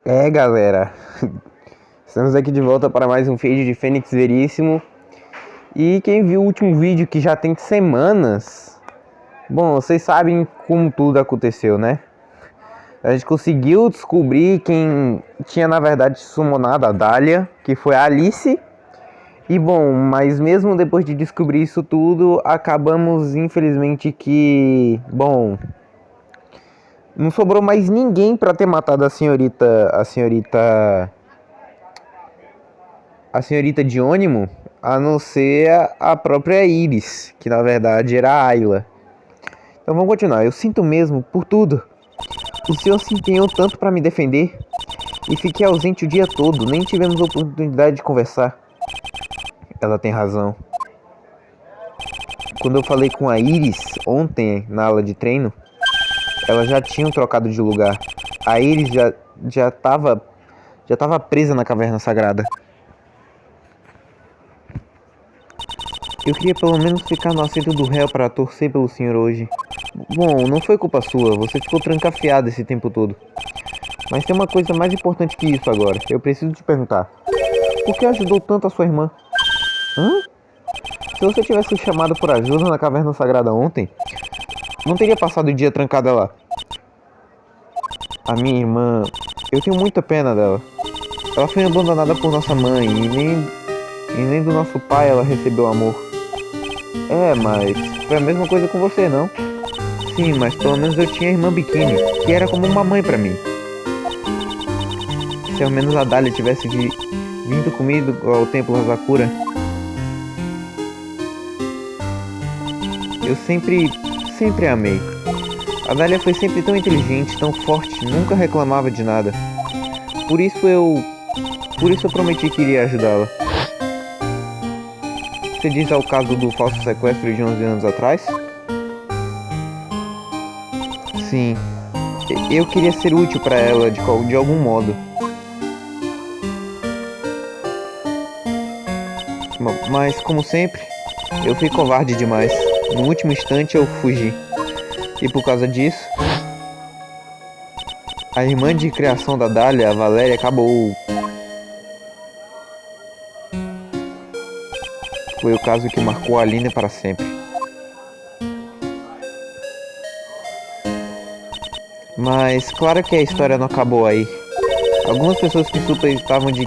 Galera, estamos aqui de volta para mais um feed de Fênix Veríssimo. E quem viu o último vídeo, que já tem semanas, bom, vocês sabem como tudo aconteceu, né? A gente conseguiu descobrir quem tinha na verdade summonado a Dahlia, que foi a Alice. E bom, mas mesmo depois de descobrir isso tudo, acabamos infelizmente que, bom, não sobrou mais ninguém pra ter matado a senhorita Diônimo, a não ser a própria Iris, que na verdade era a Ayla. Então vamos continuar. Eu sinto mesmo por tudo. O senhor se empenhou tanto pra me defender e fiquei ausente o dia todo, nem tivemos oportunidade de conversar. Ela tem razão. Quando eu falei com a Iris ontem na aula de treino, elas já tinham trocado de lugar. A Iris já tava presa na caverna sagrada. Eu queria pelo menos ficar no assento do réu para torcer pelo senhor hoje. Bom, não foi culpa sua, você ficou trancafiado esse tempo todo. Mas tem uma coisa mais importante que isso agora. Eu preciso te perguntar. Por que ajudou tanto a sua irmã? Hã? Se você tivesse chamado por ajuda na caverna sagrada ontem, não teria passado o dia trancada lá. A minha irmã, eu tenho muita pena dela. Ela foi abandonada por nossa mãe e nem do nosso pai ela recebeu amor. Mas foi a mesma coisa com você, não? Sim, mas pelo menos eu tinha a irmã Bikini, que era como uma mãe pra mim. Se ao menos a Dahlia tivesse vindo comigo ao templo Hazakura. Eu sempre a amei. A Dahlia foi sempre tão inteligente, tão forte, nunca reclamava de nada. Por isso eu prometi que iria ajudá-la. Você diz ao caso do falso sequestro de 11 anos atrás? Sim. Eu queria ser útil para ela de algum modo. Mas, como sempre, eu fui covarde demais. No último instante eu fugi. E por causa disso, a irmã de criação da Dahlia, a Valéria, acabou. Foi o caso que marcou a Aline para sempre. Mas claro que a história não acabou aí. Algumas pessoas que suspeitavam de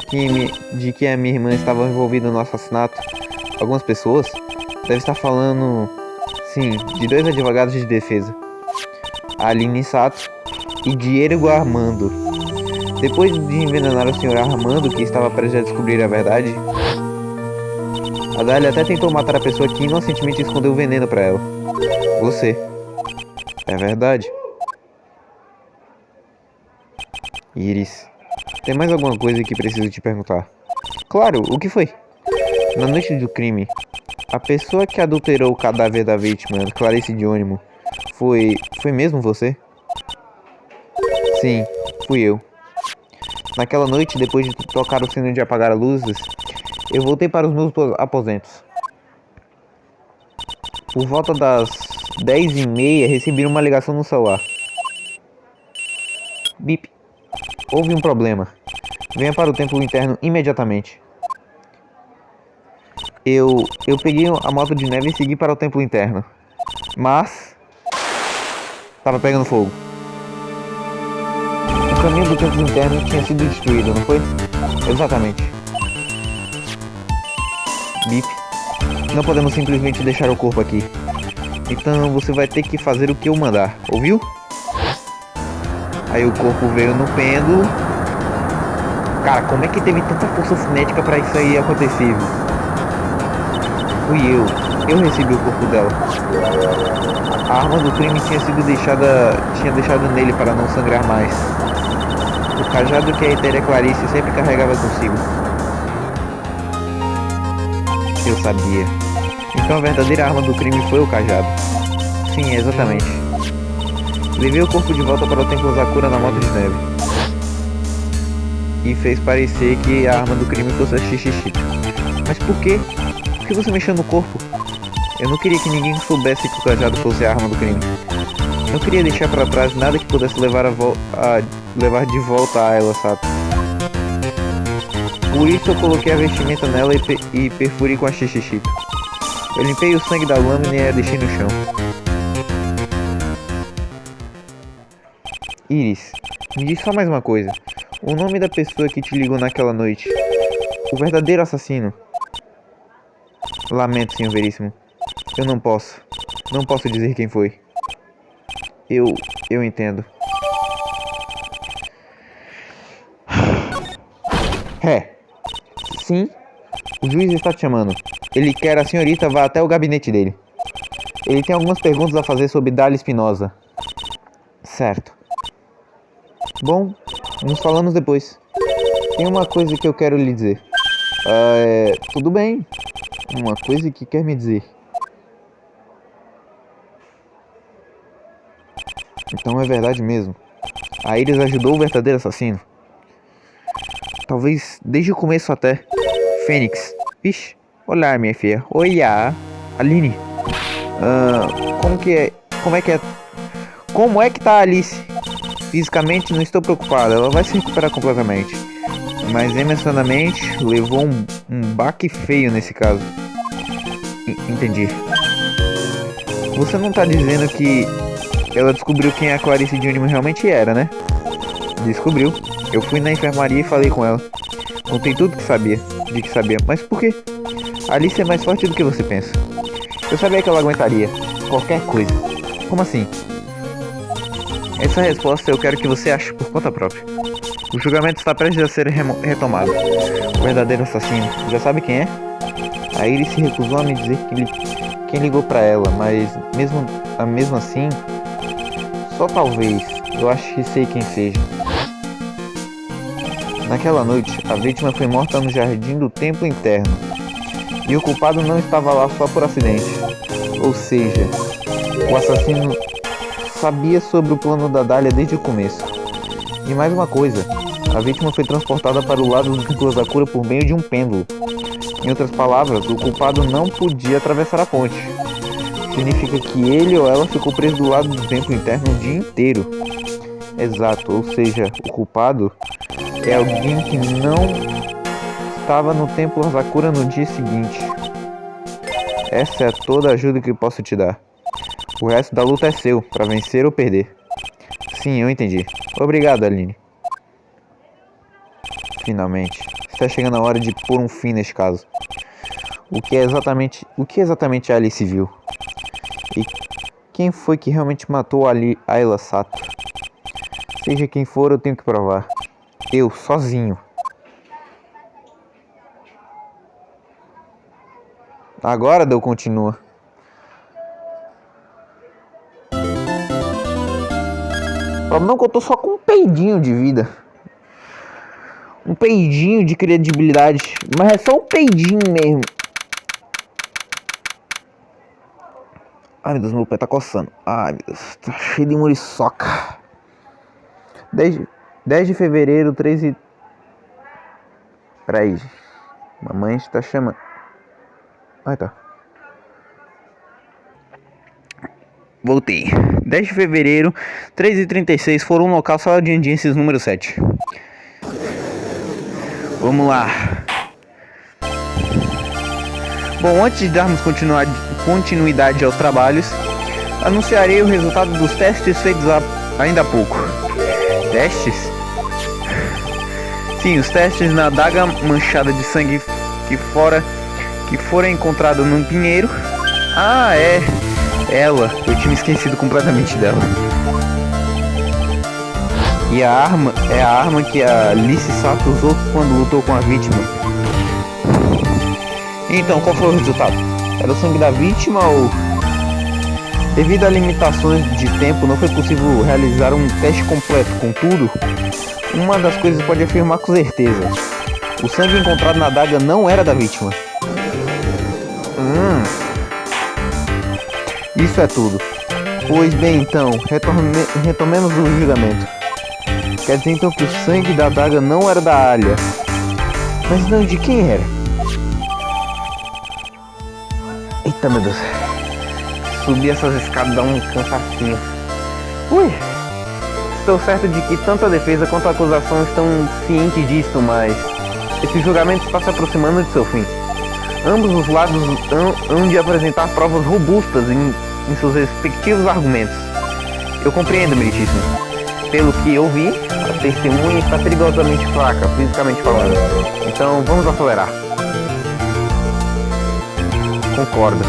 que a minha irmã estava envolvida no assassinato, algumas pessoas devem estar falando, sim, de dois advogados de defesa, a Aline Sato e Diego Armando. Depois de envenenar o Sr. Armando, que estava prestes a descobrir a verdade, a Dahlia até tentou matar a pessoa que inocentemente escondeu o veneno para ela. Você. É verdade? Iris, tem mais alguma coisa que preciso te perguntar? Claro, o que foi? Na noite do crime, a pessoa que adulterou o cadáver da vítima, Clarice Diônimo, foi mesmo você? Sim, fui eu. Naquela noite, depois de tocar o sino de apagar as luzes, eu voltei para os meus aposentos. Por volta das 10h30, recebi uma ligação no celular. Bip. Houve um problema. Venha para o templo interno imediatamente. Eu peguei a moto de neve e segui para o templo interno. Mas estava pegando fogo. O caminho do templo interno tinha sido destruído, não foi? Exatamente. Bip. Não podemos simplesmente deixar o corpo aqui. Então você vai ter que fazer o que eu mandar, ouviu? Aí o corpo veio no pêndulo. Cara, como é que teve tanta força cinética pra isso aí acontecer? Fui eu. Eu recebi o corpo dela. A arma do crime tinha deixado nele para não sangrar mais. O cajado que a etérea Clarice sempre carregava consigo. Eu sabia. Então a verdadeira arma do crime foi o cajado. Sim, exatamente. Levei o corpo de volta para o templo Hazakura na moto de neve. E fez parecer que a arma do crime fosse a Xixixi. Mas por quê? Por que você mexeu no corpo? Eu não queria que ninguém soubesse que o cajado fosse a arma do crime. Não queria deixar para trás nada que pudesse levar levar de volta a ela, sabe? Por isso eu coloquei a vestimenta nela e perfurei com a xixixipa. Eu limpei o sangue da lâmina e a deixei no chão. Iris, me diz só mais uma coisa. O nome da pessoa que te ligou naquela noite. O verdadeiro assassino. Lamento, senhor Veríssimo. Eu não posso. Não posso dizer quem foi. Eu entendo. Sim, o juiz está te chamando. Ele quer a senhorita vá até o gabinete dele. Ele tem algumas perguntas a fazer sobre Darla Espinosa. Certo. Bom, nos falamos depois. Tem uma coisa que eu quero lhe dizer. Tudo bem. Uma coisa que quer me dizer. Então é verdade mesmo. A Iris ajudou o verdadeiro assassino. Talvez desde o começo até. Fênix. Vixe. Olá, minha filha. Oiá. Aline. Como é que tá a Alice? Fisicamente não estou preocupado. Ela vai se recuperar completamente. Mas emocionalmente levou um baque feio nesse caso. Entendi. Você não tá dizendo que ela descobriu quem a Clarice Junior realmente era, né? Descobriu. Eu fui na enfermaria e falei com ela. Contei tudo que sabia. Mas por quê? A Alice é mais forte do que você pensa. Eu sabia que ela aguentaria qualquer coisa. Como assim? Essa resposta eu quero que você ache por conta própria. O julgamento está prestes a ser retomado. O verdadeiro assassino. Já sabe quem é? A Iris se recusou a me dizer quem ligou pra ela, mas mesmo assim, só talvez, eu acho que sei quem seja. Naquela noite, a vítima foi morta no jardim do templo interno. E o culpado não estava lá só por acidente. Ou seja, o assassino sabia sobre o plano da Dália desde o começo. E mais uma coisa, a vítima foi transportada para o lado do Templo Zakura por meio de um pêndulo. Em outras palavras, o culpado não podia atravessar a ponte. Significa que ele ou ela ficou preso do lado do templo interno o dia inteiro. Exato, ou seja, o culpado é alguém que não estava no Templo Zakura no dia seguinte. Essa é toda a ajuda que posso te dar. O resto da luta é seu, para vencer ou perder. Sim, eu entendi. Obrigado, Aline. Finalmente, está chegando a hora de pôr um fim neste caso. O que exatamente a Alice viu? E quem foi que realmente matou a Ayla Sato? Seja quem for, eu tenho que provar. Eu, sozinho. Agora Deu continua. O problema é que eu tô só com um peidinho de vida. Um peidinho de credibilidade. Mas é só um peidinho mesmo. Ai meu Deus, meu pé tá coçando. Ai meu Deus, tá cheio de muriçoca. 10 de fevereiro, 13. Peraí. Mamãe está chamando. Ai tá. Voltei. 10 de fevereiro, 3h36, foram no local sala de audiências número 7. Vamos lá. Bom, antes de darmos continuidade aos trabalhos, anunciarei o resultado dos testes feitos ainda há pouco. Testes? Sim, os testes na adaga manchada de sangue que fora encontrada num pinheiro. Ah, é. Ela, eu tinha esquecido completamente dela. E a arma é a arma que a Alice Sato usou quando lutou com a vítima. Então, qual foi o resultado? Era o sangue da vítima ou... Devido a limitações de tempo, não foi possível realizar um teste completo. Contudo, uma das coisas pode afirmar com certeza. O sangue encontrado na adaga não era da vítima. Isso é tudo. Pois bem, então, retomemos o julgamento. Quer dizer então que o sangue da adaga não era da Alia. Mas não, de quem era? Eita, meu Deus. Subir essas escadas dá um cansacinho. Ui. estou certo de que tanto a defesa quanto a acusação estão cientes disso, mas esse julgamento está se aproximando de seu fim. Ambos os lados hão de apresentar provas robustas em seus respectivos argumentos. Eu compreendo, meritíssimo. Pelo que eu vi, a testemunha está perigosamente fraca, fisicamente falando. Então, vamos acelerar. Concordo.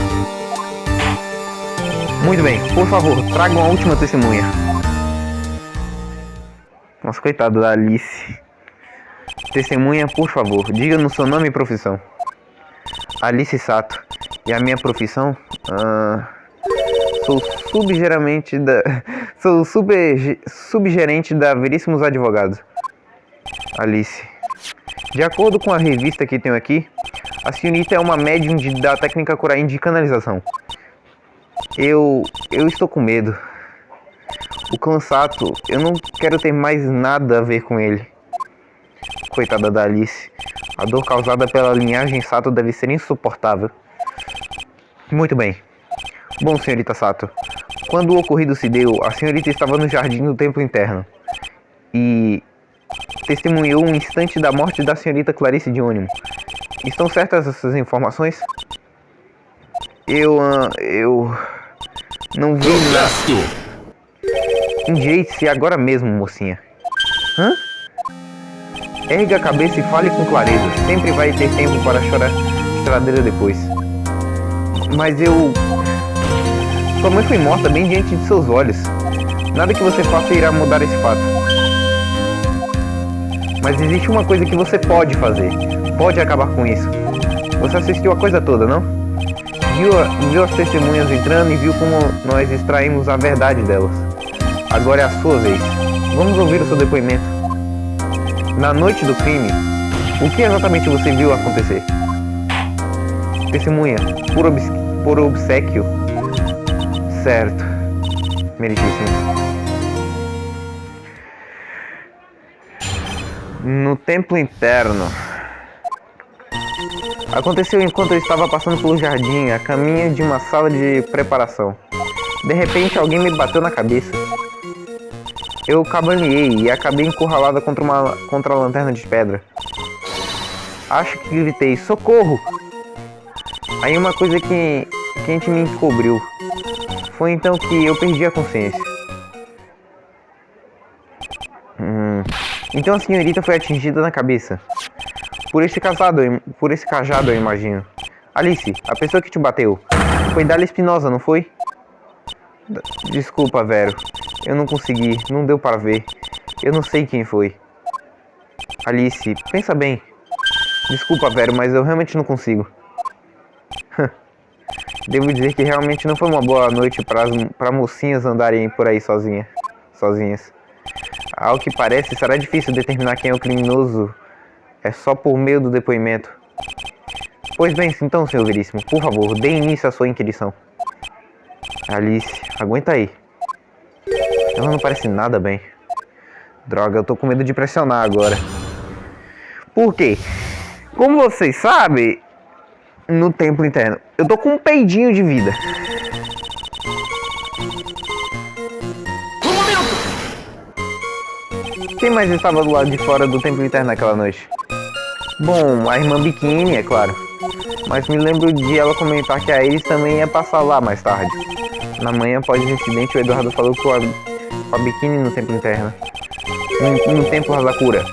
Muito bem, por favor, tragam a última testemunha. Nossa, coitado da Alice. Testemunha, por favor, diga-nos seu nome e profissão. Alice Sato. E a minha profissão? Sou subgerente da Veríssimos Advogados. Alice. De acordo com a revista que tenho aqui, a senhorita é uma médium da técnica Kurain de canalização. Eu estou com medo. O clã Sato, eu não quero ter mais nada a ver com ele. Coitada da Alice. A dor causada pela linhagem Sato deve ser insuportável. Muito bem. Bom, senhorita Sato, quando o ocorrido se deu, a senhorita estava no jardim do templo interno e testemunhou um instante da morte da senhorita Clarice de Ônimo. Estão certas essas informações? Eu não vi nada. Enjeite-se agora mesmo, mocinha. Hã? Erga a cabeça e fale com clareza. Sempre vai ter tempo para chorar choradeira depois. Mas sua mãe foi morta bem diante de seus olhos. Nada que você faça irá mudar esse fato. Mas existe uma coisa que você pode fazer. Pode acabar com isso. Você assistiu a coisa toda, não? Viu as testemunhas entrando e viu como nós extraímos a verdade delas. Agora é a sua vez. Vamos ouvir o seu depoimento. Na noite do crime, o que exatamente você viu acontecer? Testemunha, por obséquio. Certo. Meritíssimo. No templo interno. Aconteceu enquanto eu estava passando pelo jardim, a caminho de uma sala de preparação. De repente, alguém me bateu na cabeça. Eu cabaneei e acabei encurralada contra a lanterna de pedra. Acho que gritei, socorro! Aí uma coisa que quente me encobriu. Foi então que eu perdi a consciência. Então a senhorita foi atingida na cabeça. Por esse cajado, eu imagino. Alice, a pessoa que te bateu, foi Dália Espinosa, não foi? Desculpa, Vero. Eu não consegui, não deu para ver. Eu não sei quem foi. Alice, pensa bem. Desculpa, Vero, mas eu realmente não consigo. Devo dizer que realmente não foi uma boa noite para mocinhas andarem por aí sozinhas. Ao que parece, será difícil determinar quem é o criminoso. É só por meio do depoimento. Pois bem, então, senhor Veríssimo, por favor, dê início à sua inquirição. Alice, aguenta aí. Ela não parece nada bem. Droga, eu tô com medo de pressionar agora. Por quê? Como vocês sabem, no templo interno, eu tô com um peidinho de vida. Quem mais estava do lado de fora do templo interno naquela noite? Bom, a irmã Biquíni, é claro. Mas me lembro de ela comentar que a Iris também ia passar lá mais tarde. Na manhã após o incidente, o Eduardo falou com a Biquíni no templo interno. No templo Hazakura.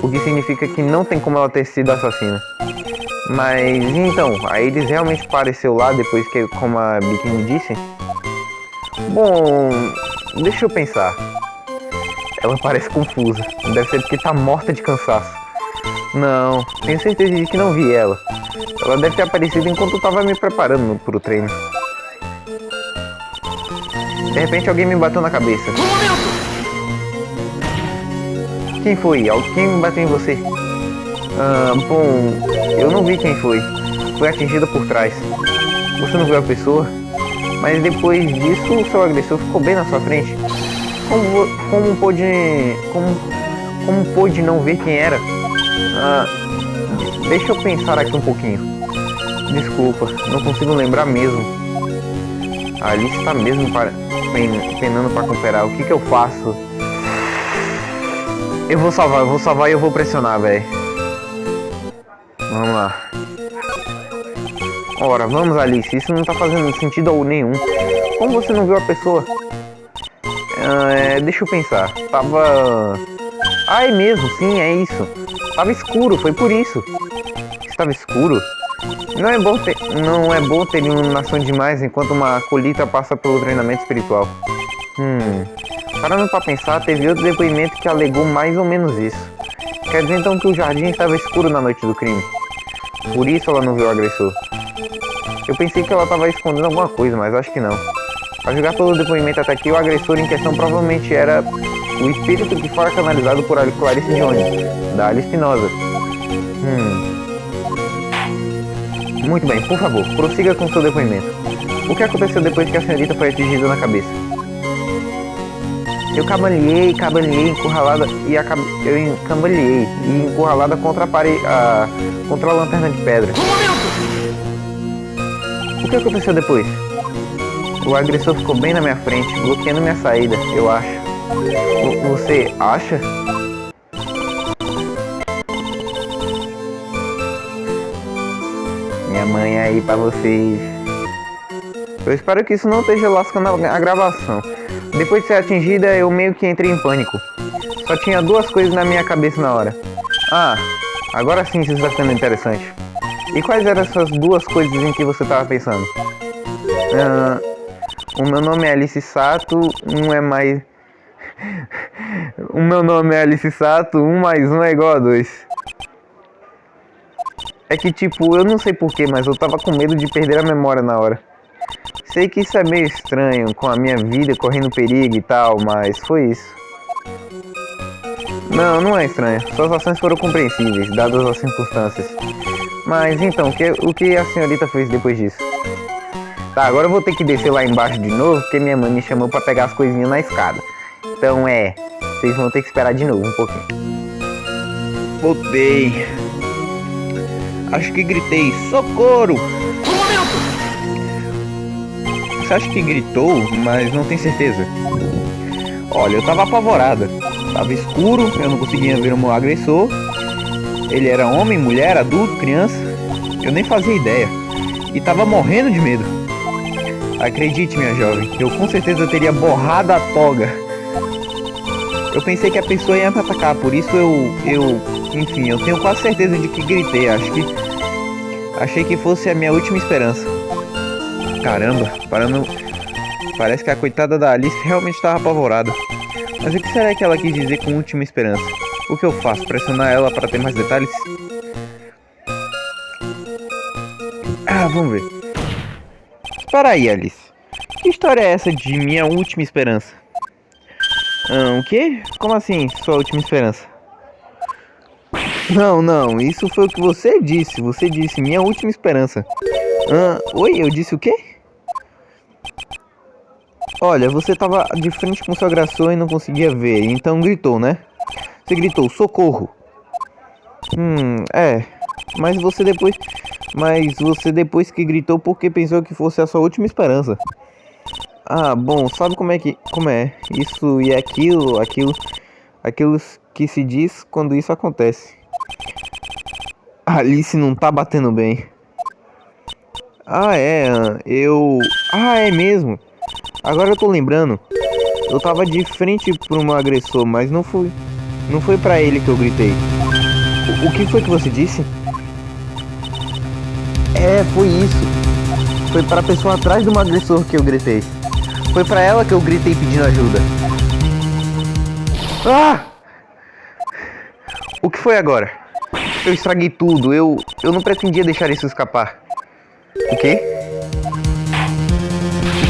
O que significa que não tem como ela ter sido assassina. Mas então, a Iris realmente apareceu lá depois que, como a Biquíni disse? Bom, deixa eu pensar. Ela parece confusa. Deve ser porque tá morta de cansaço. Não, tenho certeza de que não vi ela. Ela deve ter aparecido enquanto eu tava me preparando pro treino. De repente alguém me bateu na cabeça. Quem foi? Quem me bateu em você? Bom, eu não vi quem foi. Foi atingida por trás. Você não viu a pessoa? Mas depois disso, o seu agressor ficou bem na sua frente. Como pôde não ver quem era? Deixa eu pensar aqui um pouquinho. Desculpa, não consigo lembrar mesmo. A Alice está mesmo penando para recuperar. O que eu faço? Eu vou salvar e eu vou pressionar, velho. Vamos lá. Ora, vamos, Alice. Isso não tá fazendo sentido nenhum. Como você não viu a pessoa? Deixa eu pensar. Tava... Ah, é mesmo, sim, é isso. Tava escuro, foi por isso. Estava escuro? Não é bom ter iluminação demais enquanto uma acolhita passa pelo treinamento espiritual. Parando pra pensar, teve outro depoimento que alegou mais ou menos isso. Quer dizer então que o jardim estava escuro na noite do crime. Por isso ela não viu o agressor. Eu pensei que ela estava escondendo alguma coisa, mas acho que não. Para julgar pelo depoimento até aqui, o agressor em questão provavelmente era o espírito que fora canalizado por Clarice Jones, da Alice Espinosa. Muito bem, por favor, prossiga com seu depoimento. O que aconteceu depois que a senhorita foi atingida na cabeça? Eu cambaleei, encurralada e encurralada contra a parede, contra a lanterna de pedra. O que aconteceu depois? O agressor ficou bem na minha frente, bloqueando minha saída, eu acho. Você acha? Minha mãe aí pra vocês. Eu espero que isso não esteja lascando a gravação. Depois de ser atingida, eu meio que entrei em pânico. Só tinha duas coisas na minha cabeça na hora. Agora sim isso está ficando interessante. E quais eram essas duas coisas em que você estava pensando? O meu nome é Alice Sato, O meu nome é Alice Sato, 1 mais 1 é igual a 2. É que tipo, eu não sei porquê, mas eu tava com medo de perder a memória na hora. Sei que isso é meio estranho, com a minha vida correndo perigo e tal, mas foi isso. Não é estranho. Suas ações foram compreensíveis, dadas as circunstâncias. Mas então, o que a senhorita fez depois disso? Tá, agora eu vou ter que descer lá embaixo de novo, porque minha mãe me chamou pra pegar as coisinhas na escada. Então vocês vão ter que esperar de novo um pouquinho. Voltei. Acho que gritei, socorro! Você acha que gritou, mas não tem certeza? Olha, eu tava apavorada. Tava escuro, eu não conseguia ver o meu agressor. Ele era homem, mulher, adulto, criança. Eu nem fazia ideia. E tava morrendo de medo. Acredite, minha jovem, eu com certeza teria borrado a toga. Eu pensei que a pessoa ia me atacar, por isso enfim, eu tenho quase certeza de que gritei. Achei que fosse a minha última esperança. Caramba, parece que a coitada da Alice realmente estava apavorada. Mas o que será que ela quis dizer com última esperança? O que eu faço? Pressionar ela para ter mais detalhes? Vamos ver. Espera aí, Alice. Que história é essa de minha última esperança? O quê? Como assim, sua última esperança? Não, isso foi o que você disse. Você disse minha última esperança. Oi, eu disse o quê? Olha, você tava de frente com seu agressor e não conseguia ver, então gritou, né? Você gritou, socorro. Mas você depois que gritou porque pensou que fosse a sua última esperança. Bom, sabe como é? Isso e aquilo que se diz quando isso acontece. Alice não tá batendo bem. É mesmo. Agora eu tô lembrando. Eu tava de frente pro meu agressor, mas não foi pra ele que eu gritei. O que foi que você disse? Foi isso. Foi pra pessoa atrás do meu agressor que eu gritei. Foi pra ela que eu gritei pedindo ajuda. O que foi agora? Eu estraguei tudo. Eu não pretendia deixar isso escapar. O quê?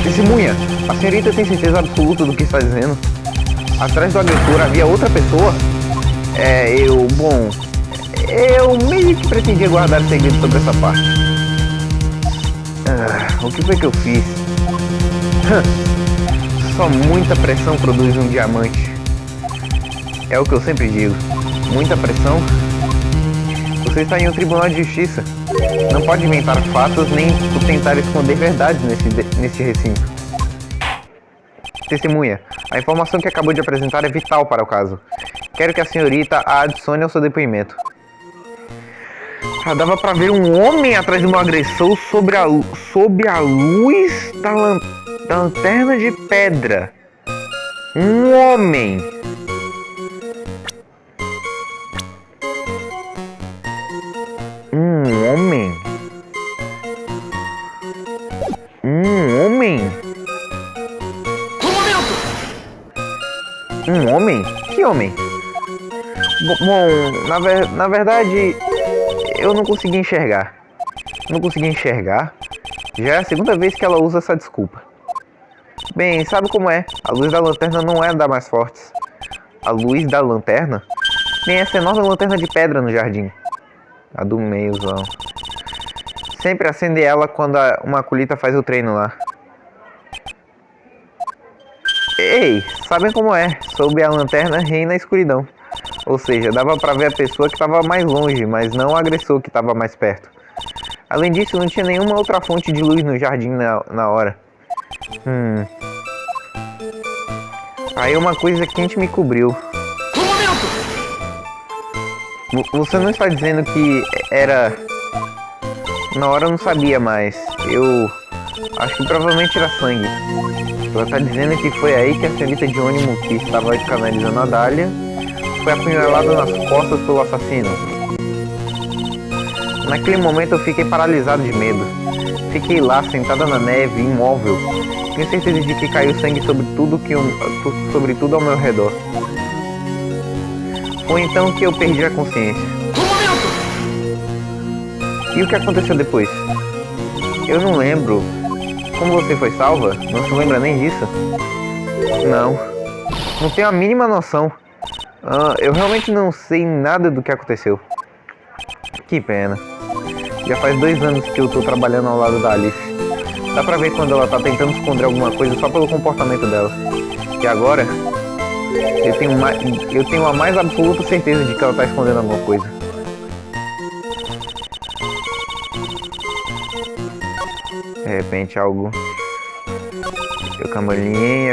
Testemunha, a senhorita tem certeza absoluta do que está dizendo? Atrás do agressor havia outra pessoa? Eu meio que pretendia guardar segredo sobre essa parte. O que foi que eu fiz? Só muita pressão produz um diamante. É o que eu sempre digo. Muita pressão? Você está em um tribunal de justiça. Não pode inventar fatos nem tentar esconder verdades nesse recinto. Testemunha, a informação que acabou de apresentar é vital para o caso. Quero que a senhorita a adicione ao seu depoimento. Dava pra ver um homem atrás do meu agressor sob a luz da lanterna de pedra. Um homem. Um homem? Um homem? Um homem? Que homem? Bom, na verdade, eu não consegui enxergar. Não consegui enxergar? Já é a segunda vez que ela usa essa desculpa. Bem, sabe como é? A luz da lanterna não é da mais fortes. A luz da lanterna? Tem essa enorme lanterna de pedra no jardim. A do meiozão. Sempre acende ela quando uma colheita faz o treino lá. Ei, sabem como é? Sob a lanterna reina a escuridão. Ou seja, dava pra ver a pessoa que estava mais longe, mas não o agressor que estava mais perto. Além disso, não tinha nenhuma outra fonte de luz no jardim na hora. Aí uma coisa quente me cobriu. Você não está dizendo que era... Na hora eu não sabia, mas eu acho que provavelmente era sangue. Ela está dizendo que foi aí que a senhorita de ônibus que estava canalizando a Dália foi apunhalada nas costas pelo assassino. Naquele momento eu fiquei paralisado de medo. Fiquei lá, sentada na neve, imóvel. Tenho certeza de que caiu sangue sobre tudo ao meu redor. Foi então que eu perdi a consciência. E o que aconteceu depois? Eu não lembro. Como você foi salva? Não se lembra nem disso? Não. Não tenho a mínima noção. Eu realmente não sei nada do que aconteceu. Que pena. Já faz 2 anos que eu tô trabalhando ao lado da Alice. Dá pra ver quando ela tá tentando esconder alguma coisa só pelo comportamento dela. E agora, eu tenho a mais absoluta certeza de que ela tá escondendo alguma coisa. De repente algo... Eu cambaleei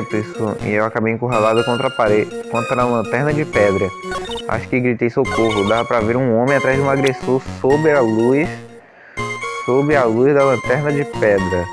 e eu acabei encurralado contra a parede, contra a lanterna de pedra. Acho que gritei socorro. Dava pra ver um homem atrás de um agressor sob a luz da lanterna de pedra.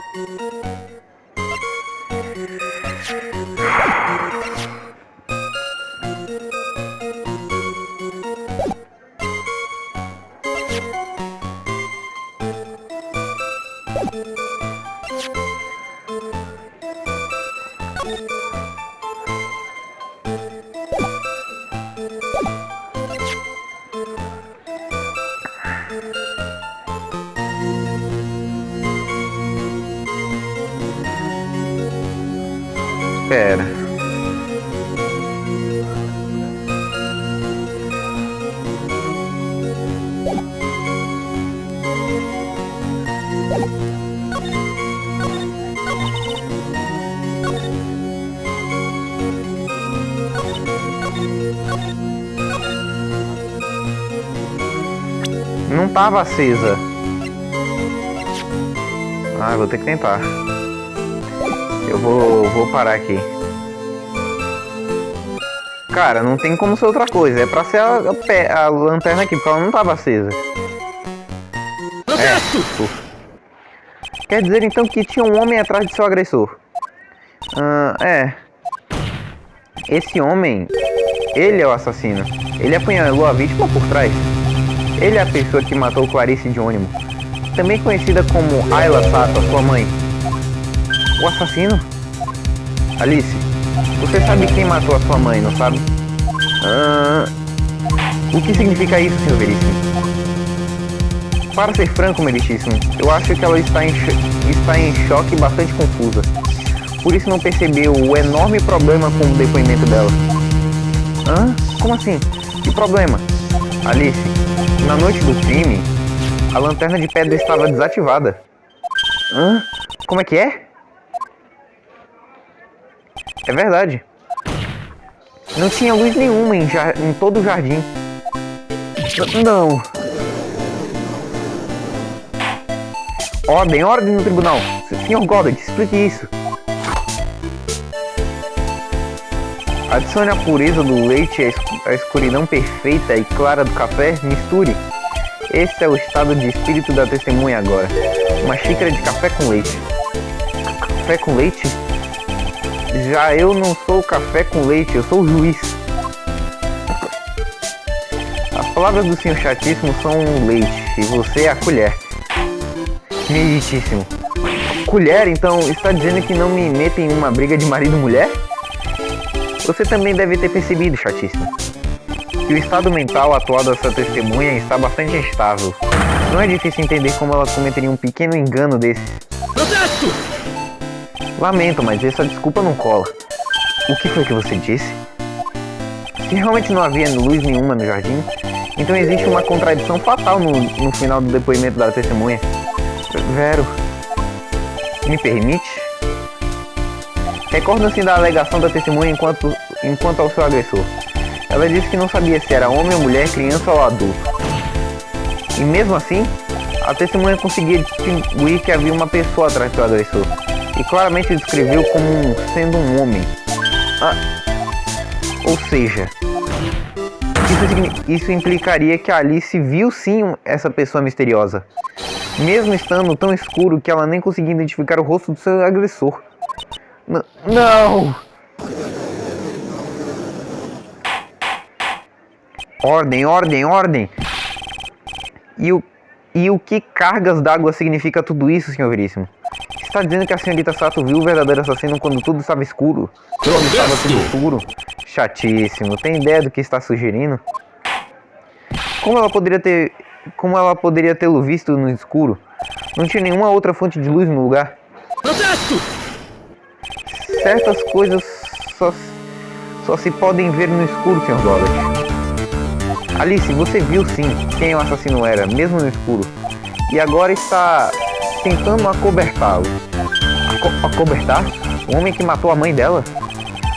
Espera. Não estava acesa. Vou ter que tentar. Eu vou parar aqui. Cara, não tem como ser outra coisa. É pra ser a lanterna aqui, porque ela não estava acesa. Quer dizer então que tinha um homem atrás de seu agressor. Esse homem, ele é o assassino. Ele apunhalou a vítima por trás. Ele é a pessoa que matou Clarice de ônibus, também conhecida como Ayla Sato, sua mãe. O assassino? Alice, você sabe quem matou a sua mãe, não sabe? O que significa isso, Sr. Veríssimo? Para ser franco, Meritíssimo, eu acho que ela está em choque e bastante confusa. Por isso não percebeu o enorme problema com o depoimento dela. Como assim? Que problema? Alice, na noite do crime, a lanterna de pedra estava desativada. Como é que é? É verdade. Não tinha luz nenhuma em todo o jardim. Não. Ordem no tribunal. Sr. Goddard, explique isso. Adicione a pureza do leite à escuridão perfeita e clara do café. Misture. Esse é o estado de espírito da testemunha agora. Uma xícara de café com leite. Café com leite? Já eu não sou café com leite, eu sou o juiz. As palavras do senhor chatíssimo são o leite e você é a colher. Meritíssimo. Colher, então, está dizendo que não me meta em uma briga de marido e mulher? Você também deve ter percebido, chatíssimo, que o estado mental atual dessa testemunha está bastante instável. Não é difícil entender como ela cometeria um pequeno engano desse. Protesto! Lamento, mas essa desculpa não cola. O que foi que você disse? Se realmente não havia luz nenhuma no jardim, então existe uma contradição fatal no final do depoimento da testemunha. Vero, me permite? Recorda-se da alegação da testemunha enquanto ao seu agressor. Ela disse que não sabia se era homem ou mulher, criança ou adulto. E mesmo assim, a testemunha conseguia distinguir que havia uma pessoa atrás do seu agressor. E claramente descreveu como sendo um homem. Ou seja, isso implicaria que a Alice viu sim essa pessoa misteriosa, mesmo estando tão escuro que ela nem conseguia identificar o rosto do seu agressor. Não! Ordem, ordem, ordem! E o que cargas d'água significa tudo isso, senhor Veríssimo? Está dizendo que a senhorita Sato viu o verdadeiro assassino quando tudo estava escuro? Quando estava tudo escuro? Chatíssimo. Tem ideia do que está sugerindo? Como ela poderia tê-lo visto no escuro? Não tinha nenhuma outra fonte de luz no lugar. Protesto! Certas coisas só se podem ver no escuro, Sr. Goddard. Alice, você viu sim quem o assassino era, mesmo no escuro. E agora está tentando acobertá-lo. Acobertar? O homem que matou a mãe dela?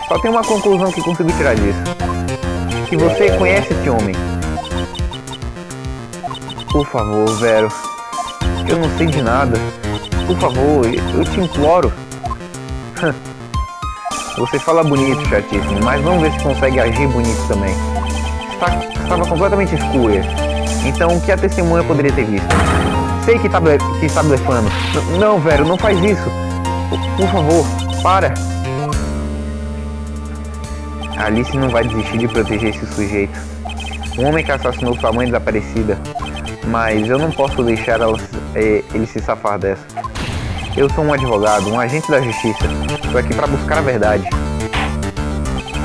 Só tem uma conclusão que consigo tirar disso. Que você conhece esse homem. Por favor, Vero. Eu não sei de nada. Por favor, eu te imploro. Você fala bonito, chatíssimo, mas vamos ver se consegue agir bonito também. Estava completamente escura. Então o que a testemunha poderia ter visto? Sei que está blefando. Não, Vero, não faz isso. Por favor, para. A Alice não vai desistir de proteger esse sujeito. Um homem que assassinou sua mãe desaparecida. Mas eu não posso deixar ele se safar dessa. Eu sou um advogado, um agente da justiça. Estou aqui para buscar a verdade.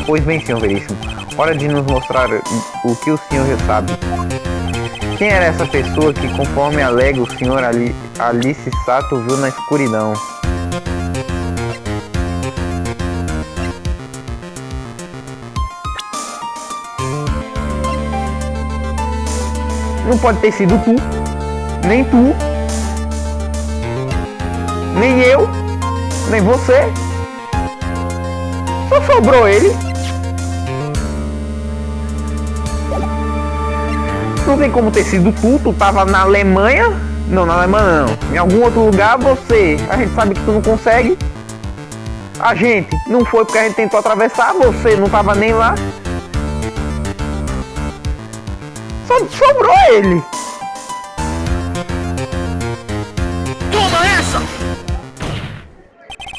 Pois bem, senhor Veríssimo. Hora de nos mostrar o que o senhor já sabe. Quem era essa pessoa que, conforme alega o senhor Alice Sato, viu na escuridão? Não pode ter sido tu, nem tu, nem eu, nem você. Só sobrou ele. Não tem como ter sido tu tava na Alemanha. Não, na Alemanha não. Em algum outro lugar a gente sabe que tu não consegue. A gente não foi porque a gente tentou atravessar, você não tava nem lá. Sobrou ele. Toma essa!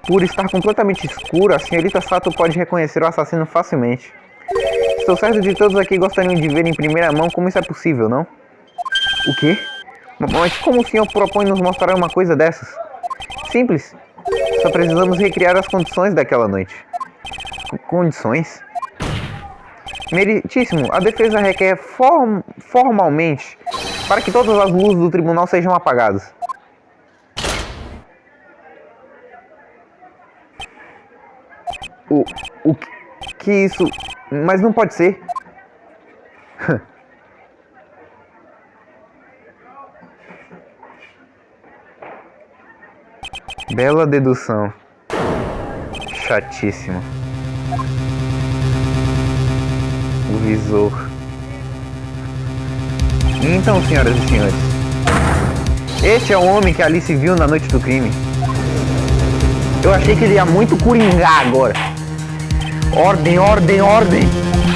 Por estar completamente escuro, a senhorita Sato pode reconhecer o assassino facilmente. Estou certo de todos aqui gostariam de ver em primeira mão como isso é possível, não? O quê? Mas como o senhor propõe nos mostrar uma coisa dessas? Simples. Só precisamos recriar as condições daquela noite. Condições? Meritíssimo, a defesa requer formalmente para que todas as luzes do tribunal sejam apagadas. O que isso... Mas não pode ser. Bela dedução. Chatíssimo. O visor. Então, senhoras e senhores, este é o homem que Alice viu na noite do crime. Eu achei que ele ia muito coringar agora. Ordem, ordem, ordem!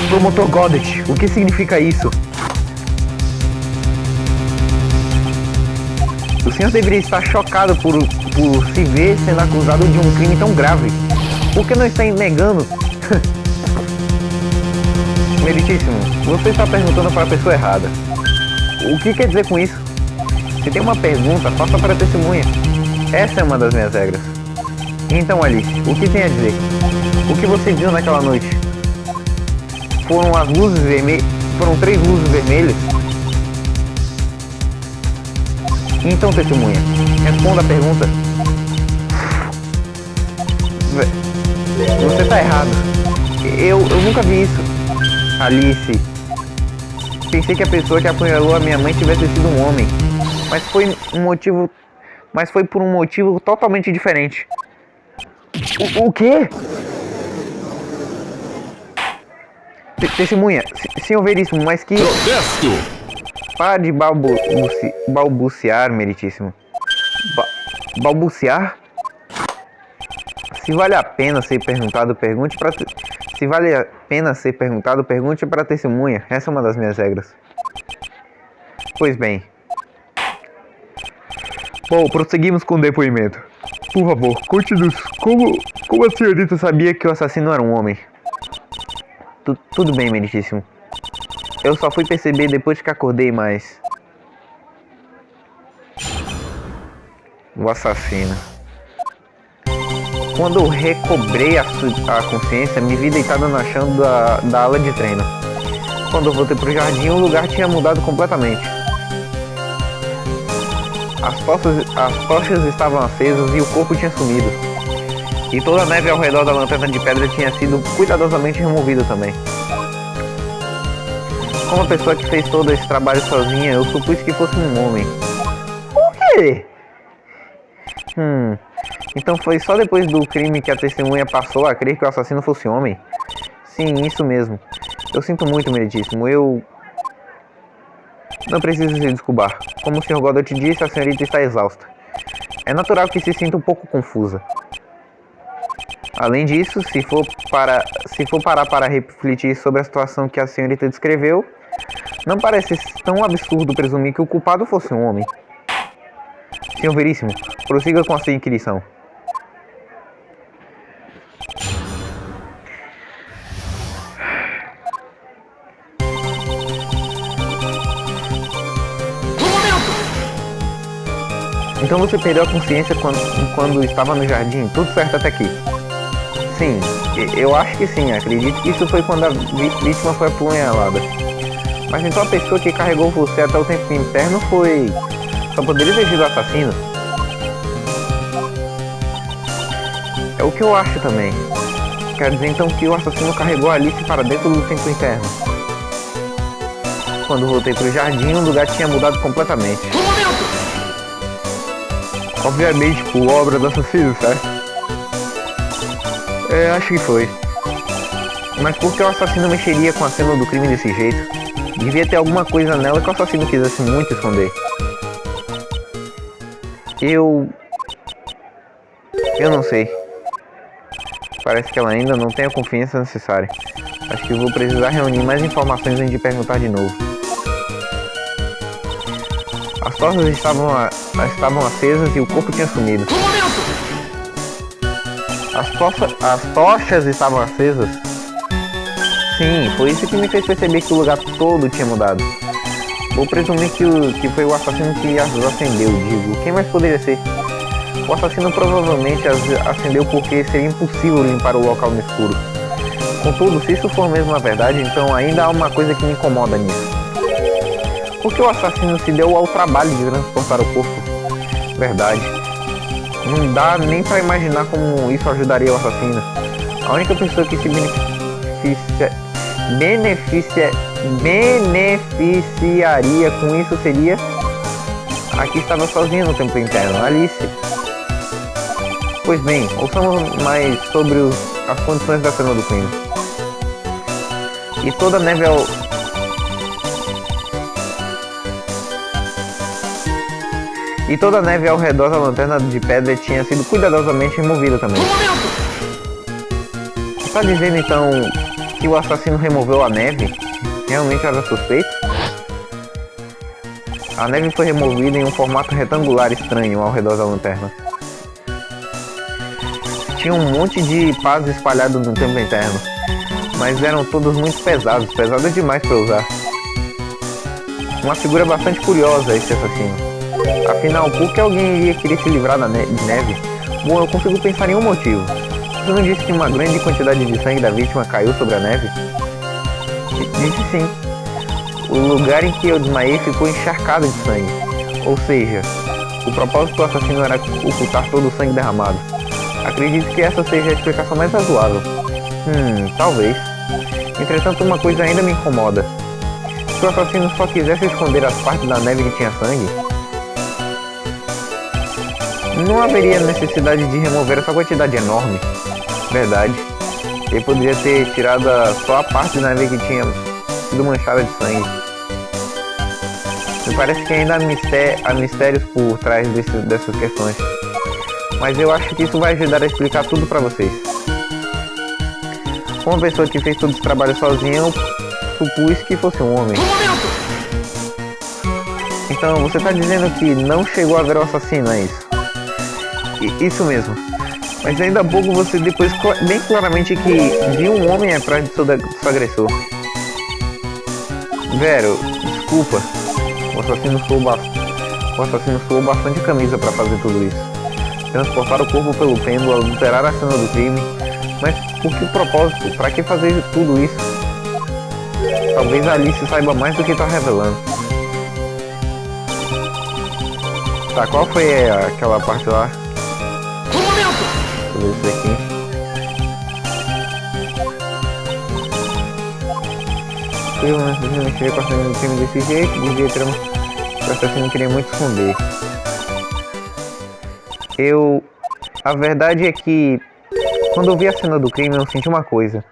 Promotor Godet, o que significa isso? O senhor deveria estar chocado por se ver sendo acusado de um crime tão grave. Por que não está negando? Meritíssimo, você está perguntando para a pessoa errada. O que quer dizer com isso? Se tem uma pergunta, faça para a testemunha. Essa é uma das minhas regras. Então, Alice, o que tem a dizer? O que você viu naquela noite? Foram as luzes vermelhas? Foram 3 luzes vermelhas? Então, testemunha, responda a pergunta. Você tá errado. Eu nunca vi isso. Alice. Pensei que a pessoa que apunhalou a minha mãe tivesse sido um homem. Mas foi por um motivo totalmente diferente. O quê? Testemunha, senhor Veríssimo, mas que... Protesto! Pare de balbuciar, Meritíssimo. Balbuciar? Se vale a pena ser perguntado, pergunte para... Se vale a pena ser perguntado, pergunte para a testemunha. Essa é uma das minhas regras. Pois bem. Bom, prosseguimos com o depoimento. Por favor, conte-nos como a senhorita sabia que o assassino era um homem. Tudo bem, Meritíssimo. Eu só fui perceber depois que acordei, mas... O assassino. Quando eu recobrei a consciência, me vi deitado no chão da ala de treino. Quando eu voltei pro jardim, o lugar tinha mudado completamente. As tochas estavam acesas e o corpo tinha sumido. E toda a neve ao redor da lanterna de pedra tinha sido cuidadosamente removida também. Como a pessoa que fez todo esse trabalho sozinha, eu supus que fosse um homem. Por quê? Então foi só depois do crime que a testemunha passou a crer que o assassino fosse homem? Sim, isso mesmo. Eu sinto muito, Meritíssimo. Eu... Não preciso se desculpar. Como o Sr. Goddard disse, a senhorita está exausta. É natural que se sinta um pouco confusa. Além disso, se for parar para refletir sobre a situação que a senhorita descreveu, não parece tão absurdo presumir que o culpado fosse um homem. Senhor Veríssimo, prossiga com a sua inquirição. Então você perdeu a consciência quando estava no jardim? Tudo certo até aqui? Sim, eu acho que sim. Acredito que isso foi quando a vítima foi apunhalada. Mas então a pessoa que carregou você até o tempo interno foi... Só poderia ter sido o assassino? É o que eu acho também. Quer dizer então que o assassino carregou a Alice para dentro do templo interno. Quando voltei pro jardim, o lugar tinha mudado completamente. Obviamente por obra do assassino, certo? Acho que foi. Mas por que o assassino mexeria com a cena do crime desse jeito? Devia ter alguma coisa nela que o assassino quisesse muito esconder. Eu não sei. Parece que ela ainda não tem a confiança necessária. Acho que vou precisar reunir mais informações antes de perguntar de novo. As tochas estavam acesas e o corpo tinha sumido. As tochas estavam acesas? Sim, foi isso que me fez perceber que o lugar todo tinha mudado. Vou presumir que foi o assassino que as acendeu, digo. Quem mais poderia ser? O assassino provavelmente as acendeu porque seria impossível limpar o local no escuro. Contudo, se isso for mesmo a verdade, então ainda há uma coisa que me incomoda nisso. Por que o assassino se deu ao trabalho de transportar o corpo? Verdade. Não dá nem pra imaginar como isso ajudaria o assassino. A única pessoa que se beneficiaria com isso seria a que estava sozinha no templo interno, Alice. Pois bem, ouçamos mais sobre as condições da cena do crime. E toda a neve ao redor da lanterna de pedra tinha sido cuidadosamente removida também. tá dizendo então que o assassino removeu a neve? Realmente era suspeito? A neve foi removida em um formato retangular estranho ao redor da lanterna. Tinha um monte de pás espalhados no templo interno, mas eram todos muito pesados demais para usar. Uma figura bastante curiosa esse assassino. Afinal, por que alguém iria querer se livrar de neve? Bom, eu consigo pensar em um motivo. Você não disse que uma grande quantidade de sangue da vítima caiu sobre a neve? Disse sim. O lugar em que eu desmaiei ficou encharcado de sangue. Ou seja, o propósito do assassino era ocultar todo o sangue derramado. Acredito que essa seja a explicação mais razoável. Talvez. Entretanto, uma coisa ainda me incomoda. Se o assassino só quisesse esconder as partes da neve que tinha sangue, não haveria necessidade de remover essa quantidade enorme. Verdade. Ele poderia ter tirado só a parte da neve que tinha sido manchada de sangue. Me parece que ainda há mistérios por trás dessas questões. Mas eu acho que isso vai ajudar a explicar tudo pra vocês. Como uma pessoa que fez todo esse trabalho sozinha, eu supus que fosse um homem. Então, você tá dizendo que não chegou a ver o assassino, é isso? Isso mesmo. Mas ainda há pouco você depois bem claramente que viu um homem atrás do seu agressor. Vero, desculpa. O assassino suou bastante a camisa pra fazer tudo isso. Transportar o corpo pelo pêndulo, adulterar a cena do crime. Mas por que propósito? Pra que fazer tudo isso? Talvez a Alice saiba mais do que tá revelando. Tá, qual foi aquela parte lá? Deixa eu ver isso aqui. Eu não mexeria com a cena do crime desse jeito, dizia que o assassino queria muito esconder. A verdade é que quando eu vi a cena do crime eu senti uma coisa.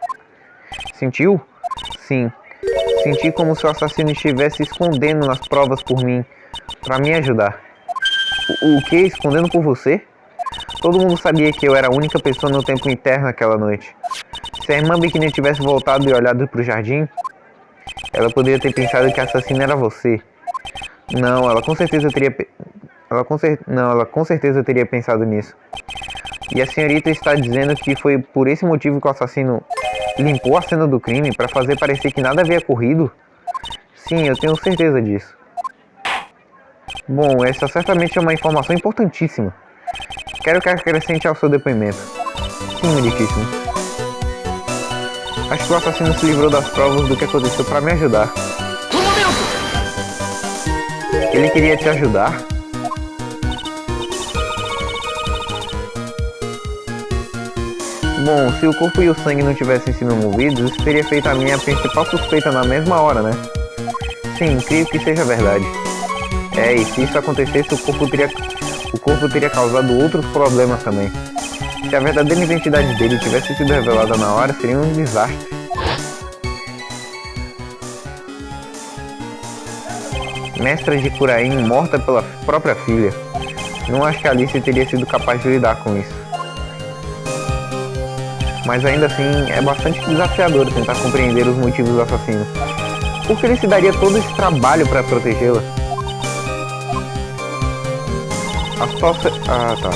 Sentiu? Sim. Senti como se o assassino estivesse escondendo nas provas por mim, pra me ajudar. O que? Escondendo por você? Todo mundo sabia que eu era a única pessoa no tempo interno aquela noite. Se a irmã Bikini tivesse voltado e olhado pro jardim, ela poderia ter pensado que a assassina era você. Não, ela com certeza teria pensado nisso. E a senhorita está dizendo que foi por esse motivo que o assassino limpou a cena do crime para fazer parecer que nada havia ocorrido? Sim, eu tenho certeza disso. Bom, essa certamente é uma informação importantíssima. Quero que acrescente ao seu depoimento. Sim, meritíssimo. Acho que o assassino se livrou das provas do que aconteceu para me ajudar. Ele queria te ajudar? Bom, se o corpo e o sangue não tivessem sido movidos, isso teria feito a minha principal suspeita na mesma hora, né? Sim, creio que seja verdade. E se isso acontecesse, o corpo teria causado outros problemas também. Se a verdadeira identidade dele tivesse sido revelada na hora, seria um desastre. Mestra de Curaim morta pela própria filha. Não acho que Alice teria sido capaz de lidar com isso. Mas ainda assim, é bastante desafiador tentar compreender os motivos do assassino. Por que ele se daria todo esse trabalho para protegê-la? Ah, tá.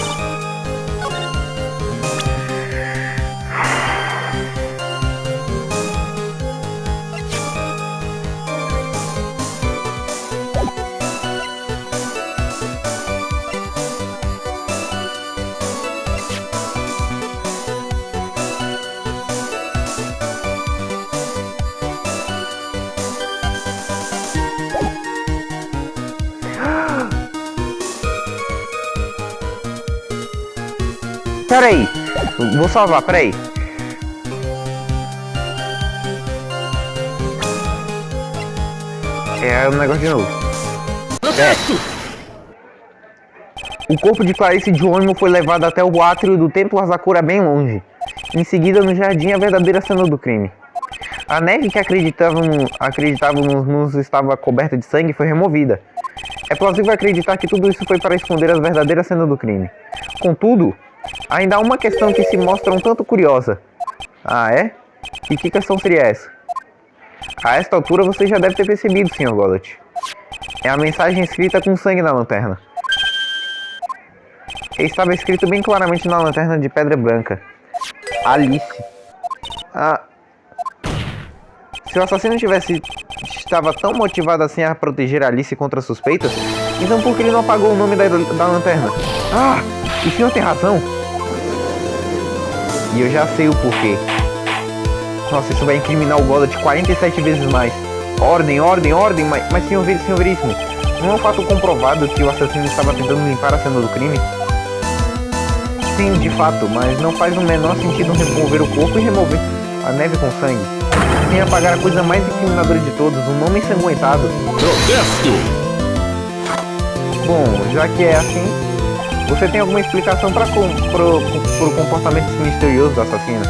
Peraí, vou salvar, peraí. É um negócio de novo. O corpo de Clarice Jones foi levado até o átrio do Templo Asakura bem longe. Em seguida, no jardim, a verdadeira cena do crime. A neve que acreditávamos estava coberta de sangue foi removida. É plausível acreditar que tudo isso foi para esconder a verdadeira cena do crime. Contudo, ainda há uma questão que se mostra um tanto curiosa. Ah, é? E que questão seria essa? A esta altura você já deve ter percebido, Sr. Gollet. É a mensagem escrita com sangue na lanterna. Estava escrito bem claramente na lanterna de pedra branca. Alice. Ah... Se o assassino estava tão motivado assim a proteger Alice contra suspeitas, então por que ele não apagou o nome da lanterna? Ah, o senhor tem razão. E eu já sei o porquê. Nossa, isso vai incriminar o Gollet 47 vezes mais. Ordem, ordem, ordem, mas senhor Veríssimo, não é um fato comprovado que o assassino estava tentando limpar a cena do crime? Sim, de fato, mas não faz o menor sentido remover o corpo e remover a neve com sangue. Sem apagar a coisa mais incriminadora de todos, um nome ensanguentado. Protesto! Bom, já que é assim, você tem alguma explicação para o comportamento misterioso do assassino?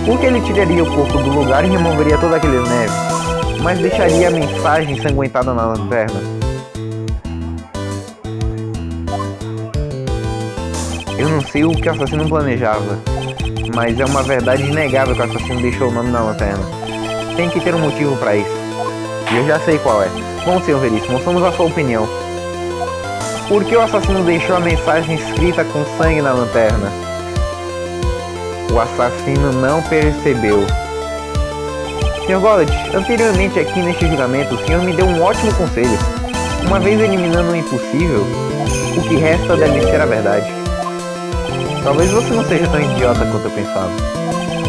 Por que ele tiraria o corpo do lugar e removeria toda aquela neve, mas deixaria a mensagem ensanguentada na lanterna? Eu não sei o que o assassino planejava, mas é uma verdade inegável que o assassino deixou o nome na lanterna. Tem que ter um motivo para isso. E eu já sei qual é. Bom, senhor Veríssimo, somos a sua opinião. Por que o assassino deixou a mensagem escrita com sangue na lanterna? O assassino não percebeu. Sr. Gollet, anteriormente aqui neste julgamento, o senhor me deu um ótimo conselho. Uma vez eliminando o impossível, o que resta deve ser a verdade. Talvez você não seja tão idiota quanto eu pensava.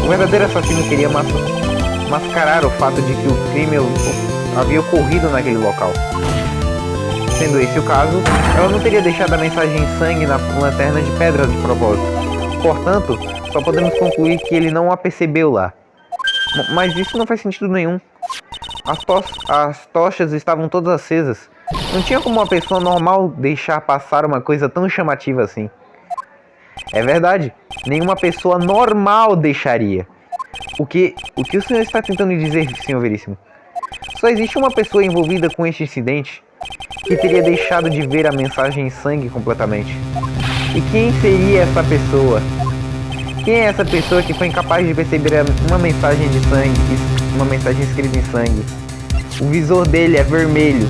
O verdadeiro assassino queria mascarar o fato de que o crime havia ocorrido naquele local. Sendo esse o caso, ela não teria deixado a mensagem em sangue na lanterna de pedra de propósito. Portanto, só podemos concluir que ele não a percebeu lá. Mas isso não faz sentido nenhum. As tochas estavam todas acesas. Não tinha como uma pessoa normal deixar passar uma coisa tão chamativa assim. É verdade, nenhuma pessoa normal deixaria. O que o senhor está tentando dizer, senhor Veríssimo? Só existe uma pessoa envolvida com este incidente que teria deixado de ver a mensagem em sangue completamente. E quem seria essa pessoa? Quem é essa pessoa que foi incapaz de perceber uma mensagem de sangue, uma mensagem escrita em sangue? O visor dele é vermelho.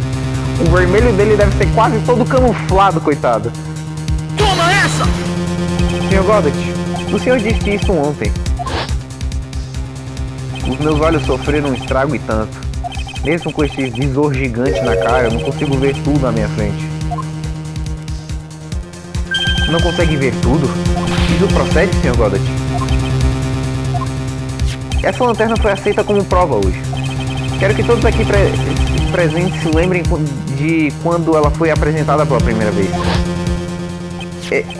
O vermelho dele deve ser quase todo camuflado, coitado. Toma essa! Sr. Gollet, o senhor disse isso ontem. Os meus olhos sofreram um estrago e tanto. Mesmo com esse visor gigante na cara, eu não consigo ver tudo na minha frente. Não consegue ver tudo? Isso procede, Sr. Gollet? Essa lanterna foi aceita como prova hoje. Quero que todos aqui presentes se lembrem de quando ela foi apresentada pela primeira vez.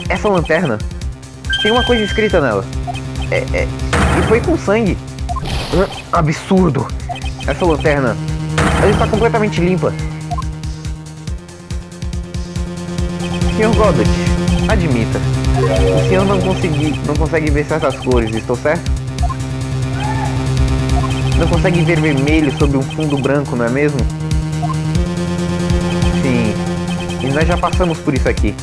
Essa lanterna tem uma coisa escrita nela. E foi com sangue. Absurdo! Essa lanterna, ela está completamente limpa. Sr. Gollet, admita. O senhor não consegue ver certas cores, estou certo? Não consegue ver vermelho sobre um fundo branco, não é mesmo? Sim, e nós já passamos por isso aqui.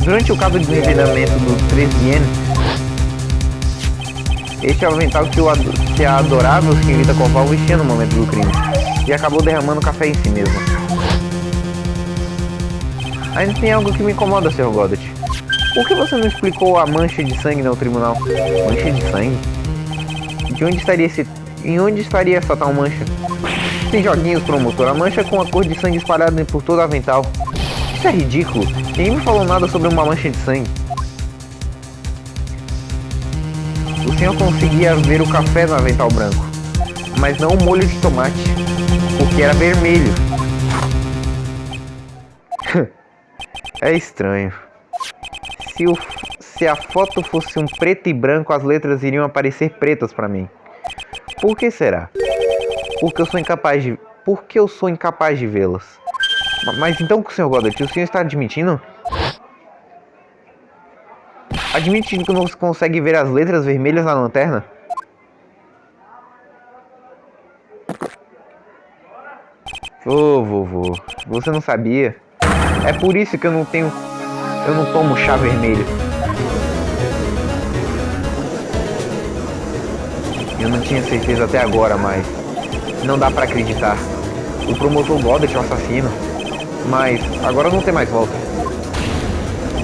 Durante o caso de envenenamento do 13N, este é o avental que a adorável senhorita Koval vestia no momento do crime, e acabou derramando café em si mesma. Ainda tem algo que me incomoda, Sr. Gollet. Por que você não explicou a mancha de sangue no tribunal? Mancha de sangue? Em onde estaria essa tal mancha? Sem joguinhos, promotor. A mancha com a cor de sangue espalhada por todo o avental. Isso é ridículo. Ninguém me falou nada sobre uma mancha de sangue. O senhor conseguia ver o café no avental branco, mas não o molho de tomate, porque era vermelho. É estranho. Se a foto fosse um preto e branco, as letras iriam aparecer pretas para mim. Por que será? Porque eu sou incapaz de vê-las. Mas então, Sr. Gollet, o senhor está admitindo? Admite que não consegue ver as letras vermelhas na lanterna? Ô, vovô, você não sabia? É por isso que eu não tomo chá vermelho. Eu não tinha certeza até agora, mas não dá pra acreditar. O promotor Goddard é o assassino, mas agora não tem mais volta.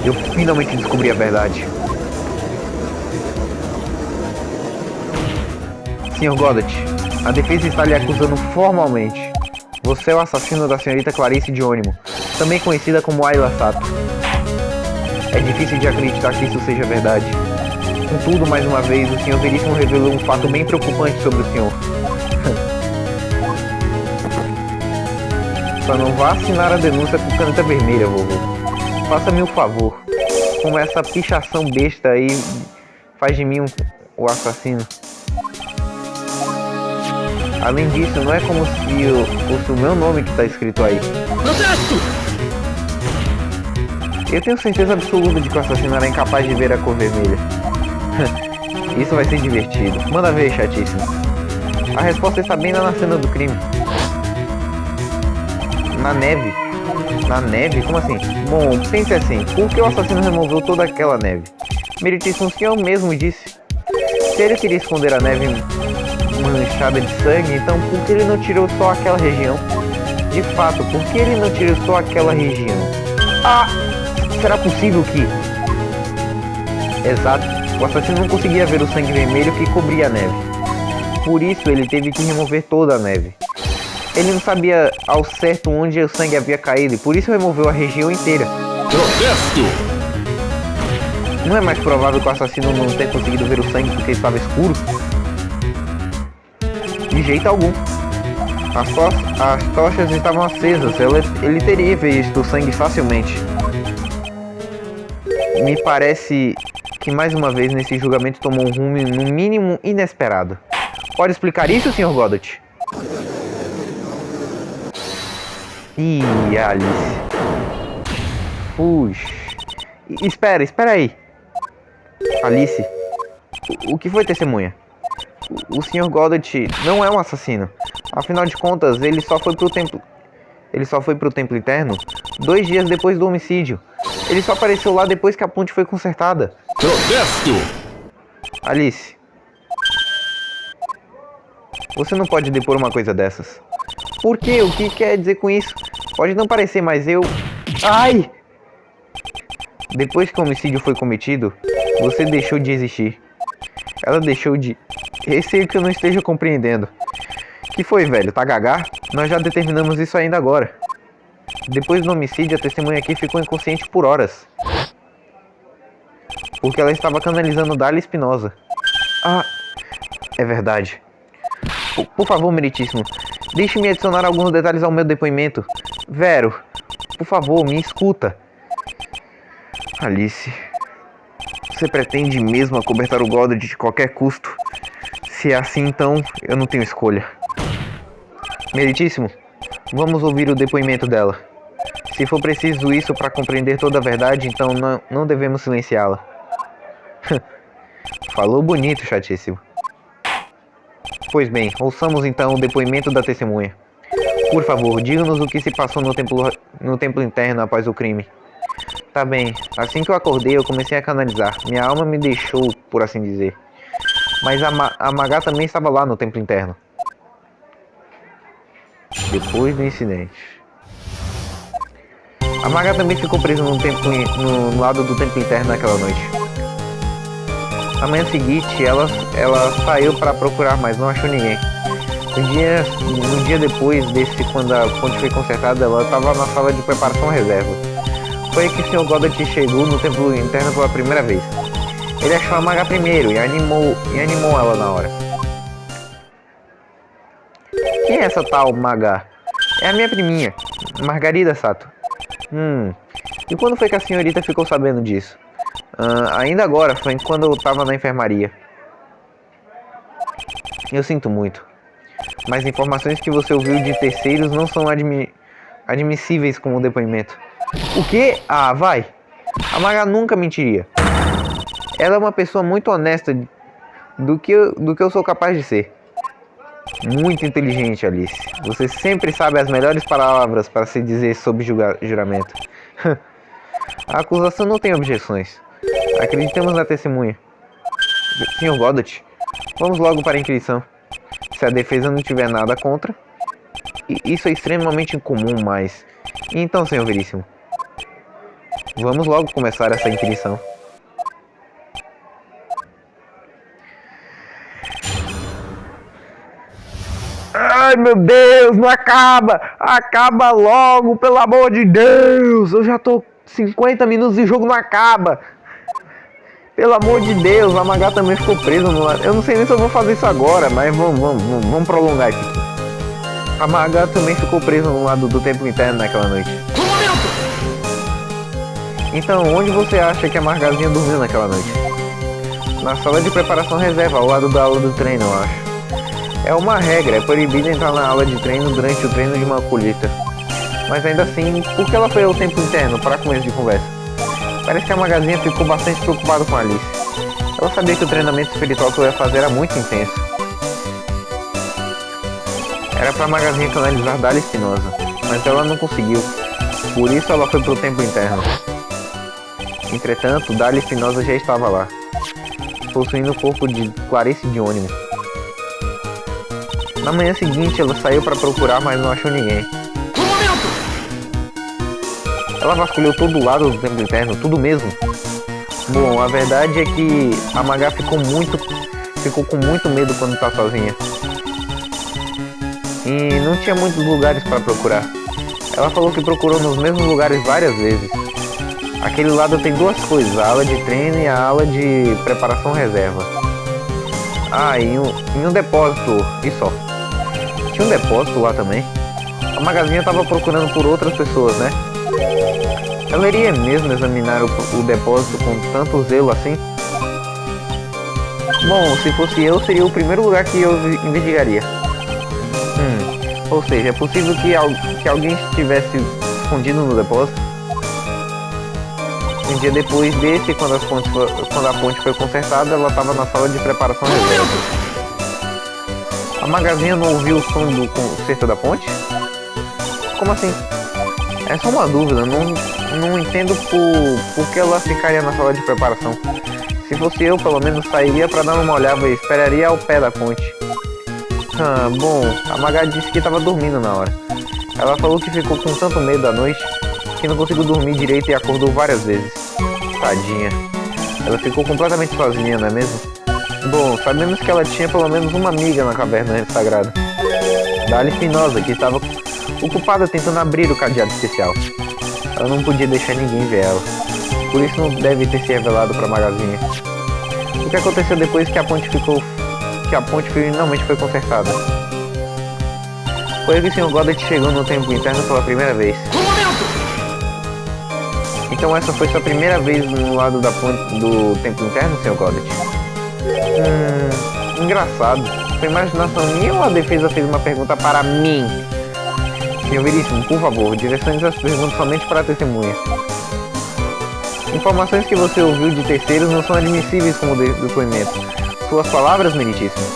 Eu finalmente descobri a verdade. Sr. Goddard, a defesa está lhe acusando formalmente. Você é o assassino da senhorita Clarice Diônimo, também conhecida como Ayla Sato. É difícil de acreditar que isso seja verdade. Contudo, mais uma vez, o Sr. Veríssimo revelou um fato bem preocupante sobre o senhor. Só não vá assinar a denúncia com caneta vermelha, vovô. Faça-me um favor. Como essa pichação besta aí faz de mim o assassino. Além disso, não é como se fosse o meu nome que está escrito aí. Protesto! Eu tenho certeza absoluta de que o assassino era incapaz de ver a cor vermelha. Isso vai ser divertido. Manda ver, chatíssimo. A resposta está bem lá na cena do crime. Na neve? Na neve? Como assim? Bom, pense assim. Por que o assassino removeu toda aquela neve? Meritíssimo, o senhor mesmo disse. Se ele queria esconder a neve manchada de sangue, então por que ele não tirou só aquela região? De fato, por que ele não tirou só aquela região? Ah! Será possível que... Exato. O assassino não conseguia ver o sangue vermelho que cobria a neve. Por isso ele teve que remover toda a neve. Ele não sabia ao certo onde o sangue havia caído e por isso removeu a região inteira. Protesto! Não é mais provável que o assassino não tenha conseguido ver o sangue porque estava escuro? De jeito algum. As tochas estavam acesas, ele teria visto o sangue facilmente. Me parece que mais uma vez nesse julgamento tomou um rumo no mínimo inesperado. Pode explicar isso, Sr. Goddard? Ih, Alice. Puxa. Espera aí. Alice, o que foi, testemunha? O Sr. Goddard não é um assassino. Afinal de contas, ele só foi pro templo interno 2 dias depois do homicídio. Ele só apareceu lá depois que a ponte foi consertada. Protesto! Alice, você não pode depor uma coisa dessas. Por quê? O que quer dizer com isso? Pode não parecer, mas eu... Ai! Depois que o homicídio foi cometido, você deixou de existir. Ela deixou de... Receio que eu não esteja compreendendo. Que foi, velho? Tá gagá? Nós já determinamos isso ainda agora. Depois do homicídio, a testemunha aqui ficou inconsciente por horas. Porque ela estava canalizando Darla Espinosa. Ah, é verdade. Por favor, meritíssimo, deixe-me adicionar alguns detalhes ao meu depoimento. Vero, por favor, me escuta. Alice, você pretende mesmo acobertar o Goddard de qualquer custo? Se é assim, então eu não tenho escolha. Meritíssimo, vamos ouvir o depoimento dela. Se for preciso isso para compreender toda a verdade, então não devemos silenciá-la. Falou bonito, chatíssimo. Pois bem, ouçamos então o depoimento da testemunha. Por favor, diga-nos o que se passou no templo interno após o crime. Tá bem, assim que eu acordei eu comecei a canalizar. Minha alma me deixou, por assim dizer. Mas a Magá também estava lá no templo interno. Depois do incidente. A Magá também ficou presa no lado do templo interno naquela noite. Na manhã seguinte, ela saiu para procurar, mas não achou ninguém. No dia depois desse, quando a ponte foi consertada, ela estava na sala de preparação reserva. Foi aí que o Sr. Goddard chegou no templo interno pela primeira vez. Ele achou a Magá primeiro e animou ela na hora. Quem é essa tal Magá? É a minha priminha, Margarida Sato. E quando foi que a senhorita ficou sabendo disso? Ainda agora, foi quando eu estava na enfermaria. Eu sinto muito. Mas informações que você ouviu de terceiros não são admissíveis como depoimento. O quê? Ah, vai! A Magá nunca mentiria. Ela é uma pessoa muito honesta do que eu sou capaz de ser. Muito inteligente, Alice. Você sempre sabe as melhores palavras para se dizer sob juramento. A acusação não tem objeções. Acreditamos na testemunha. Sr. Goddard, Vamos logo para a inquisição. Se a defesa não tiver nada contra. Isso é extremamente incomum, mas... Então, senhor Veríssimo, vamos logo começar essa inquisição. Ai, meu Deus, não acaba! Acaba logo, pelo amor de Deus! Eu já tô 50 minutos e o jogo não acaba! Pelo amor de Deus, a Magá também ficou presa no lado. Eu não sei nem se eu vou fazer isso agora, mas vamos prolongar isso aqui. A Magá também ficou presa no lado do templo interno naquela noite. Então, onde você acha que a Margazinha dormiu naquela noite? Na sala de preparação reserva, ao lado da aula do treino, eu acho. É uma regra, é proibido entrar na aula de treino durante o treino de uma colheita. Mas ainda assim, por que ela foi ao templo interno para começo de conversa? Parece que a Magazinha ficou bastante preocupada com a Alice. Ela sabia que o treinamento espiritual que eu ia fazer era muito intenso. Era para a Magazinha canalizar Dália Espinosa, mas ela não conseguiu. Por isso ela foi para o templo interno. Entretanto, Dália Espinosa já estava lá, possuindo o corpo de Clarice de ônimo. Na manhã seguinte, ela saiu para procurar, mas não achou ninguém. Ela vasculhou todo o lado do templo interno, tudo mesmo. Bom, a verdade é que a Magá ficou com muito medo quando está sozinha. E não tinha muitos lugares para procurar. Ela falou que procurou nos mesmos lugares várias vezes. Aquele lado tem duas coisas, a aula de treino e a aula de preparação reserva. Ah, e um depósito, e só. Tinha um depósito lá também. A Magazinha estava procurando por outras pessoas, né? Ela iria mesmo examinar o depósito com tanto zelo assim? Bom, se fosse eu, seria o primeiro lugar que eu investigaria. Ou seja, é possível que alguém estivesse escondido no depósito? Um dia depois desse, quando a ponte foi consertada, ela estava na sala de preparação reserva. A Magazinha não ouviu o som do conserto da ponte? Como assim? É só uma dúvida, não entendo por que ela ficaria na sala de preparação. Se fosse eu, pelo menos sairia para dar uma olhada e esperaria ao pé da ponte. Bom, a Magá disse que estava dormindo na hora. Ela falou que ficou com tanto medo da noite que não conseguiu dormir direito e acordou várias vezes. Tadinha. Ela ficou completamente sozinha, não é mesmo? Bom, sabemos que ela tinha pelo menos uma amiga na caverna sagrada. Dália Espinosa, que estava ocupada tentando abrir o cadeado especial. Ela não podia deixar ninguém ver ela. Por isso não deve ter se revelado para a Magazinha. O que aconteceu depois que a ponte finalmente foi consertada? Foi aí que o Sr. Goddard chegou no templo interno pela primeira vez. Então essa foi sua primeira vez no lado da ponte do templo interno, Sr. Goddard? Engraçado. Foi imaginação minha ou a defesa fez uma pergunta para mim? Senhor Veríssimo, por favor, direcione as perguntas somente para a testemunha. Informações que você ouviu de terceiros não são admissíveis como depoimento. Suas palavras, meritíssimo.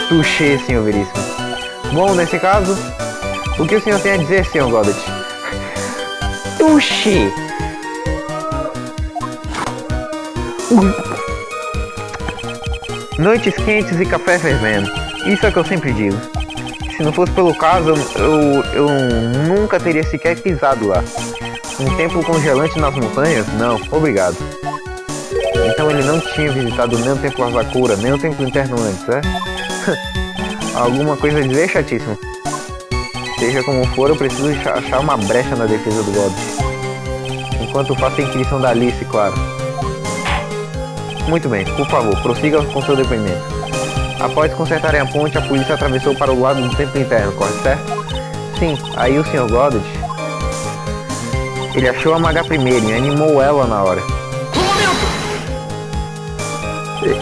Touché, Senhor Veríssimo. Bom, nesse caso, o que o senhor tem a dizer, Sr. Goddard? Touché! Noites quentes e café fervendo. Isso é o que eu sempre digo. Se não fosse pelo caso, eu nunca teria sequer pisado lá. Um templo congelante nas montanhas? Não, obrigado. Então ele não tinha visitado nem o templo Asakura, nem o templo interno antes, é? Alguma coisa a dizer, chatíssimo? Seja como for, eu preciso achar uma brecha na defesa do Goddard. Enquanto faço a inquisição da Alice, claro. Muito bem, por favor, prossiga com seu depoimento. Após consertarem a ponte, a polícia atravessou para o lado do templo interno, correto, certo? Sim, aí o Sr. Goddard... Ele achou a Magá primeiro e animou ela na hora.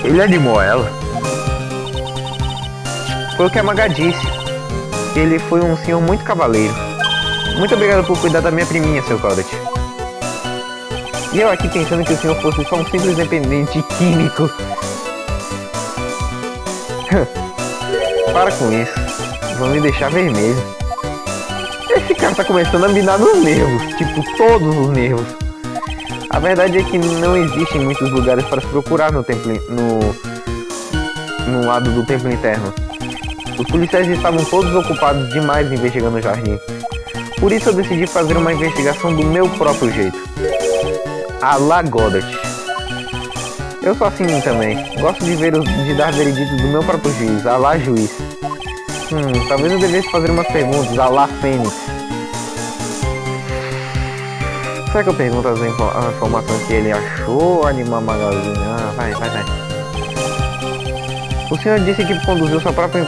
Ele animou ela? Foi o que a Magá disse. Ele foi um senhor muito cavaleiro. Muito obrigado por cuidar da minha priminha, Sr. Goddard. E eu aqui pensando que o senhor fosse só um simples dependente químico. Para com isso. Vão me deixar vermelho. Esse cara tá começando a minar nos nervos. Tipo, todos os nervos. A verdade é que não existem muitos lugares para se procurar no templo... no lado do templo interno. Os policiais estavam todos ocupados demais investigando o jardim. Por isso eu decidi fazer uma investigação do meu próprio jeito. A la Godot. Eu sou assim também. Gosto de dar veredito do meu próprio juiz, a la juiz. Talvez eu devesse fazer umas perguntas, a la Fênix. Será que eu pergunto as informações que ele achou, Animal Magazine? Vai. O senhor disse que conduziu sua própria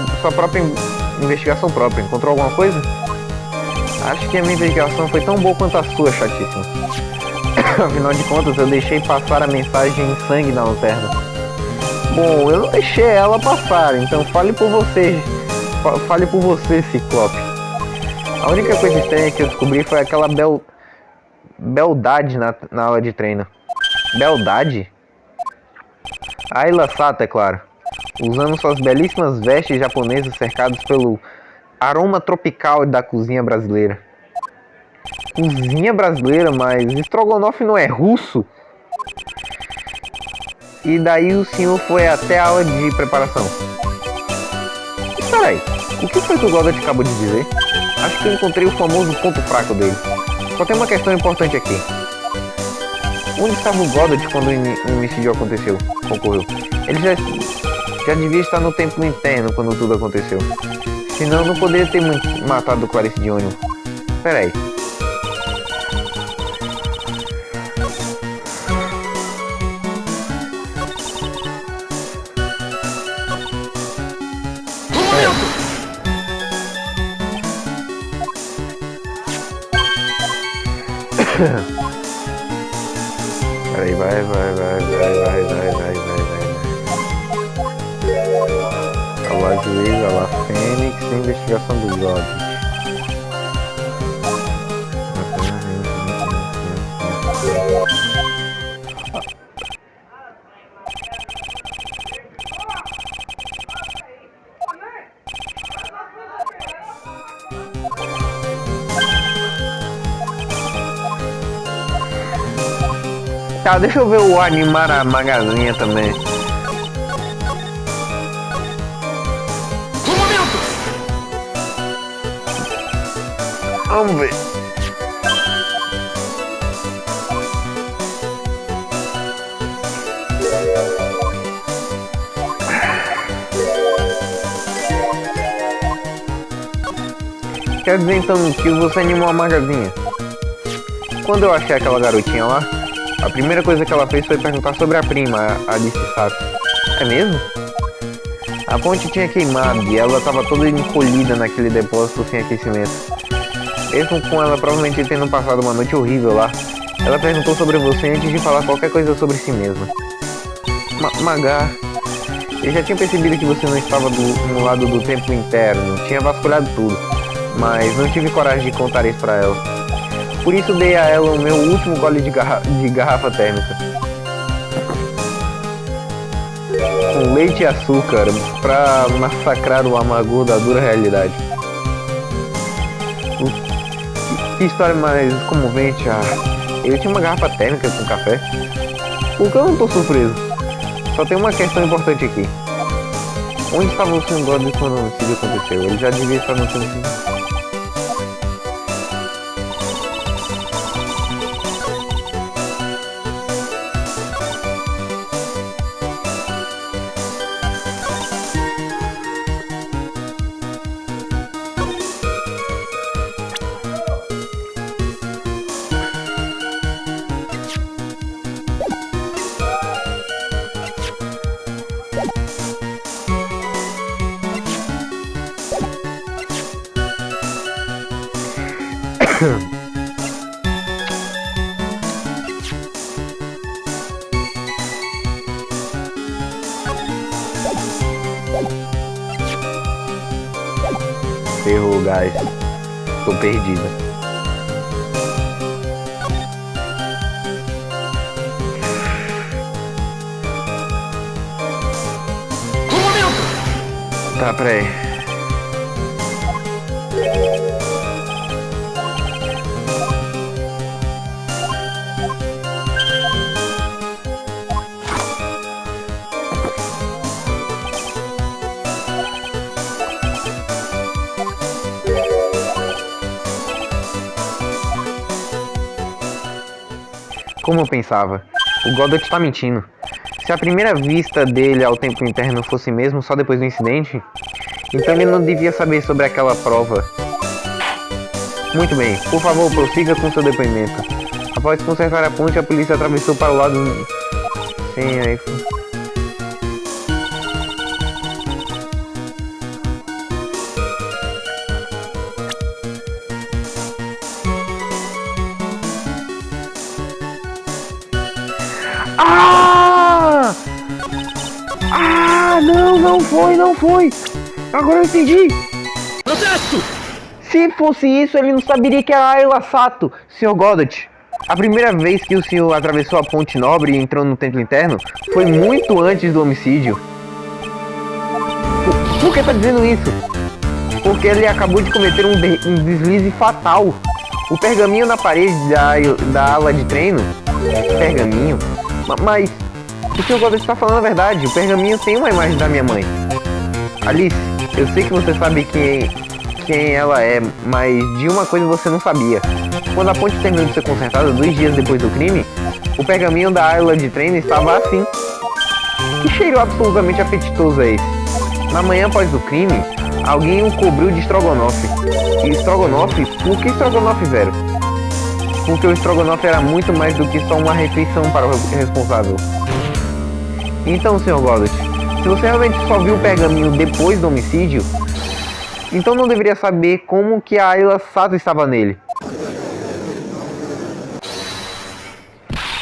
investigação própria. Encontrou alguma coisa? Acho que a minha investigação foi tão boa quanto a sua, chatíssimo. Afinal de contas, eu deixei passar a mensagem em sangue na lanterna. Bom, eu não deixei ela passar, então fale por você, Ciclope. A única coisa estranha que eu descobri foi aquela beldade na aula de treino. Beldade? Ayla Sato, é claro. Usando suas belíssimas vestes japonesas cercadas pelo aroma tropical da cozinha brasileira. Cozinha brasileira, mas estrogonofe não é russo? E daí o senhor foi até a aula de preparação. Espera aí, o que foi que o Godot acabou de dizer? Acho que eu encontrei o famoso ponto fraco dele. Só tem uma questão importante aqui. Onde estava o Godot quando o homicídio ocorreu? Ele já devia estar no templo interno quando tudo aconteceu. Senão não poderia ter matado o Clarice Dionium. Espera aí. Peraí, vai. A la juiz, a la Fênix, investigação do Godot. Tá, deixa eu ver o Animar Magazine também. Vamos ver. Quer dizer então que você animou a Magazine? Quando eu achei aquela garotinha lá, a primeira coisa que ela fez foi perguntar sobre a prima, a Alice Sato. É mesmo? A ponte tinha queimado e ela estava toda encolhida naquele depósito sem aquecimento. Mesmo com ela provavelmente tendo passado uma noite horrível lá, ela perguntou sobre você antes de falar qualquer coisa sobre si mesma. Magá, eu já tinha percebido que você não estava no lado do templo interno, tinha vasculhado tudo, mas não tive coragem de contar isso pra ela. Por isso dei a ela o meu último gole de garrafa térmica. Com leite e açúcar, pra massacrar o amargor da dura realidade. Que história mais comovente. Eu tinha uma garrafa térmica com café. Por que eu não tô surpreso? Só tem uma questão importante aqui. Onde estava o Sr. Godot quando o homicídio aconteceu? Ele já devia estar no filme. Ferrou, guys. Tô perdida. Tá, peraí. Como eu pensava, o Goddard tá mentindo. Se a primeira vista dele ao templo interno fosse mesmo só depois do incidente, então ele não devia saber sobre aquela prova. Muito bem, por favor, prossiga com seu depoimento. Após consertar a ponte, a polícia atravessou para o lado... Sem aí... Ah! Ah, não foi. Agora eu entendi. Protesto! Se fosse isso, ele não saberia que era Ayla Sato, Sr. Goddard. A primeira vez que o senhor atravessou a ponte nobre e entrou no templo interno foi muito antes do homicídio. Por que tá dizendo isso? Porque ele acabou de cometer um deslize fatal. O pergaminho na parede da ala de treino... Pergaminho? Mas o Sr. Goddard está falando a verdade. O pergaminho tem uma imagem da minha mãe. Alice, eu sei que você sabe quem ela é, mas de uma coisa você não sabia. Quando a ponte terminou de ser consertada 2 dias depois do crime, o pergaminho da aula de treino estava assim. Que cheiro absolutamente apetitoso é esse? Na manhã após o crime, alguém o cobriu de estrogonofe. E estrogonofe? Por que estrogonofe, Vero? Porque o estrogonofe era muito mais do que só uma refeição para o responsável. Então, Sr. Goddard, se você realmente só viu o pergaminho depois do homicídio, então não deveria saber como que a Ayla Sato estava nele.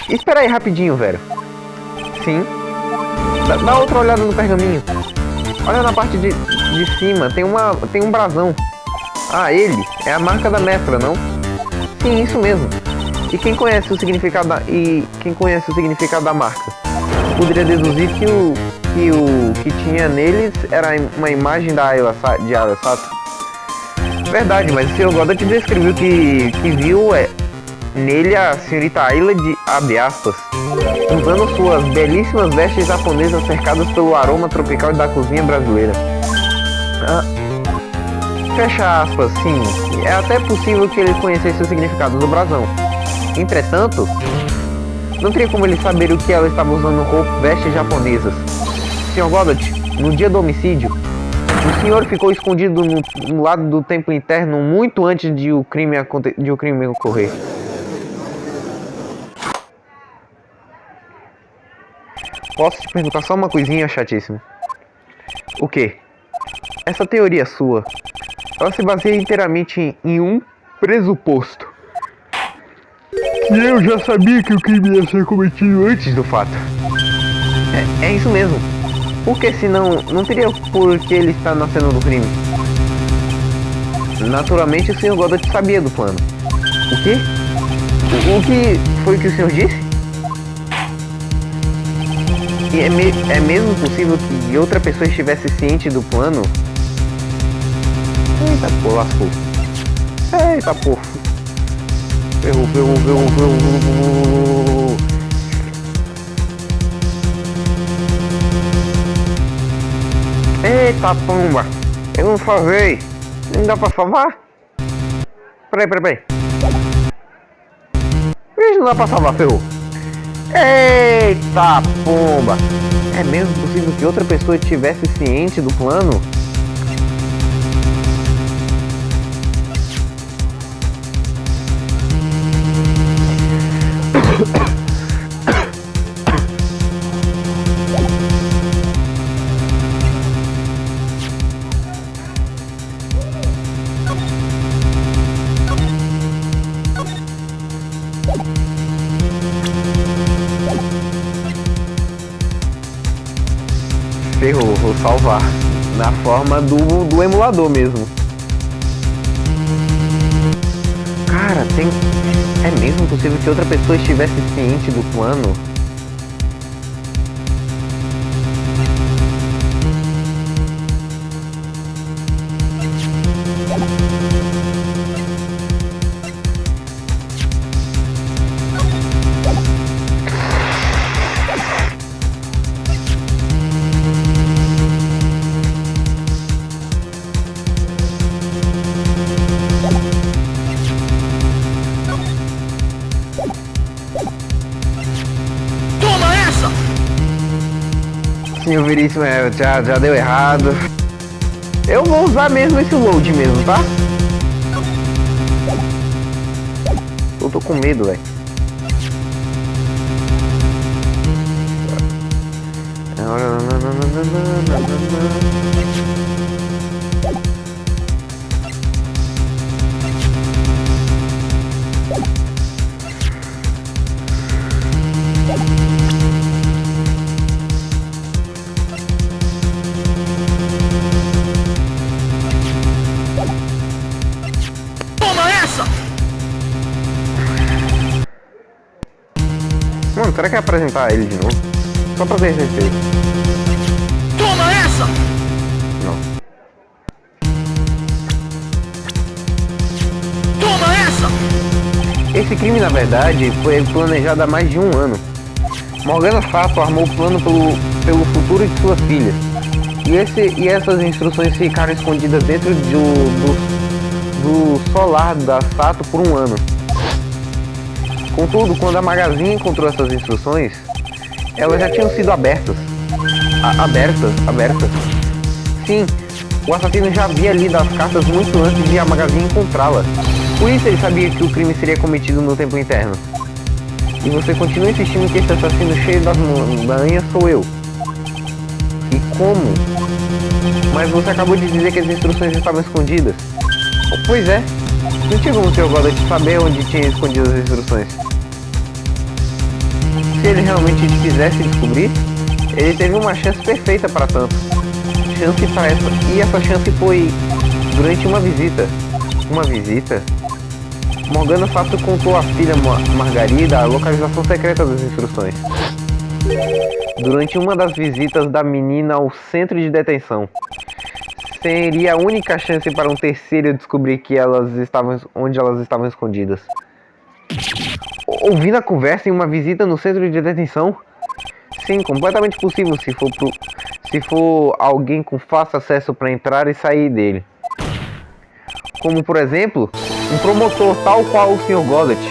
Espera aí rapidinho, Vero. Sim. Dá outra olhada no pergaminho. Olha na parte de cima, tem um brasão. Ah, ele é a marca da mestra, não? Sim, isso mesmo. E quem conhece o significado da marca poderia deduzir que o que tinha neles era uma imagem de Ayla Sato. Verdade, mas o Sr. Goddard descreveu que viu nele a senhorita Ayla de abre aspas, usando suas belíssimas vestes japonesas cercadas pelo aroma tropical da cozinha brasileira. Fecha aspas, sim. É até possível que ele conhecesse o significado do brasão. Entretanto, não teria como ele saber o que ela estava usando vestes japonesas. Sr. Goddard, no dia do homicídio, o senhor ficou escondido no lado do templo interno muito antes de o crime ocorrer. Posso te perguntar só uma coisinha, chatíssimo? O quê? Essa teoria sua, ela se baseia inteiramente em um pressuposto. Que eu já sabia que o crime ia ser cometido antes do fato. É isso mesmo. Porque senão, não teria por que ele estar na cena do crime. Naturalmente o Sr. Goddard sabia do plano. O quê? O que foi que o senhor disse? E é mesmo possível que outra pessoa estivesse ciente do plano? Eita, pô, lascou. Eita, pô. Ferrou. Eita, pomba. Eu não salvei. Não dá pra salvar? Peraí. Não dá pra salvar, ferrou. Eita, pomba. É mesmo possível que outra pessoa estivesse ciente do plano? Ferrou, vou salvar. Na forma do emulador mesmo. Cara, é mesmo possível que outra pessoa estivesse ciente do plano? meu veríssimo, já deu errado. Eu vou usar mesmo esse load mesmo, tá? Eu tô com medo, velho. Mano, será que é apresentar ele de novo? Só pra ter certeza. Toma essa! Não. Toma essa! Esse crime, na verdade, foi planejado há mais de um ano. Morgana Fato armou o plano pelo futuro de sua filha. E essas instruções ficaram escondidas dentro do solar da Sato por um ano. Contudo, quando a Magazine encontrou essas instruções, elas já tinham sido abertas. Abertas. Sim, o assassino já havia lido as cartas muito antes de a Magazine encontrá-la. Por isso ele sabia que o crime seria cometido no Templo Interno. E você continua insistindo que esse assassino cheio das manhas sou eu. E como? Mas você acabou de dizer que as instruções estavam escondidas. Pois é. Não tinha como o Sr. Goddard saber onde tinha escondido as instruções. Se ele realmente quisesse descobrir, ele teve uma chance perfeita para tanto. E essa chance foi durante uma visita. Uma visita? Morgana Fato contou à filha Margarida a localização secreta das instruções. Durante uma das visitas da menina ao centro de detenção. Seria a única chance para um terceiro descobrir onde elas estavam escondidas. Ouvindo a conversa em uma visita no centro de detenção? Sim, completamente possível se for alguém com fácil acesso para entrar e sair dele. Como, por exemplo, um promotor tal qual o Sr. Goddard.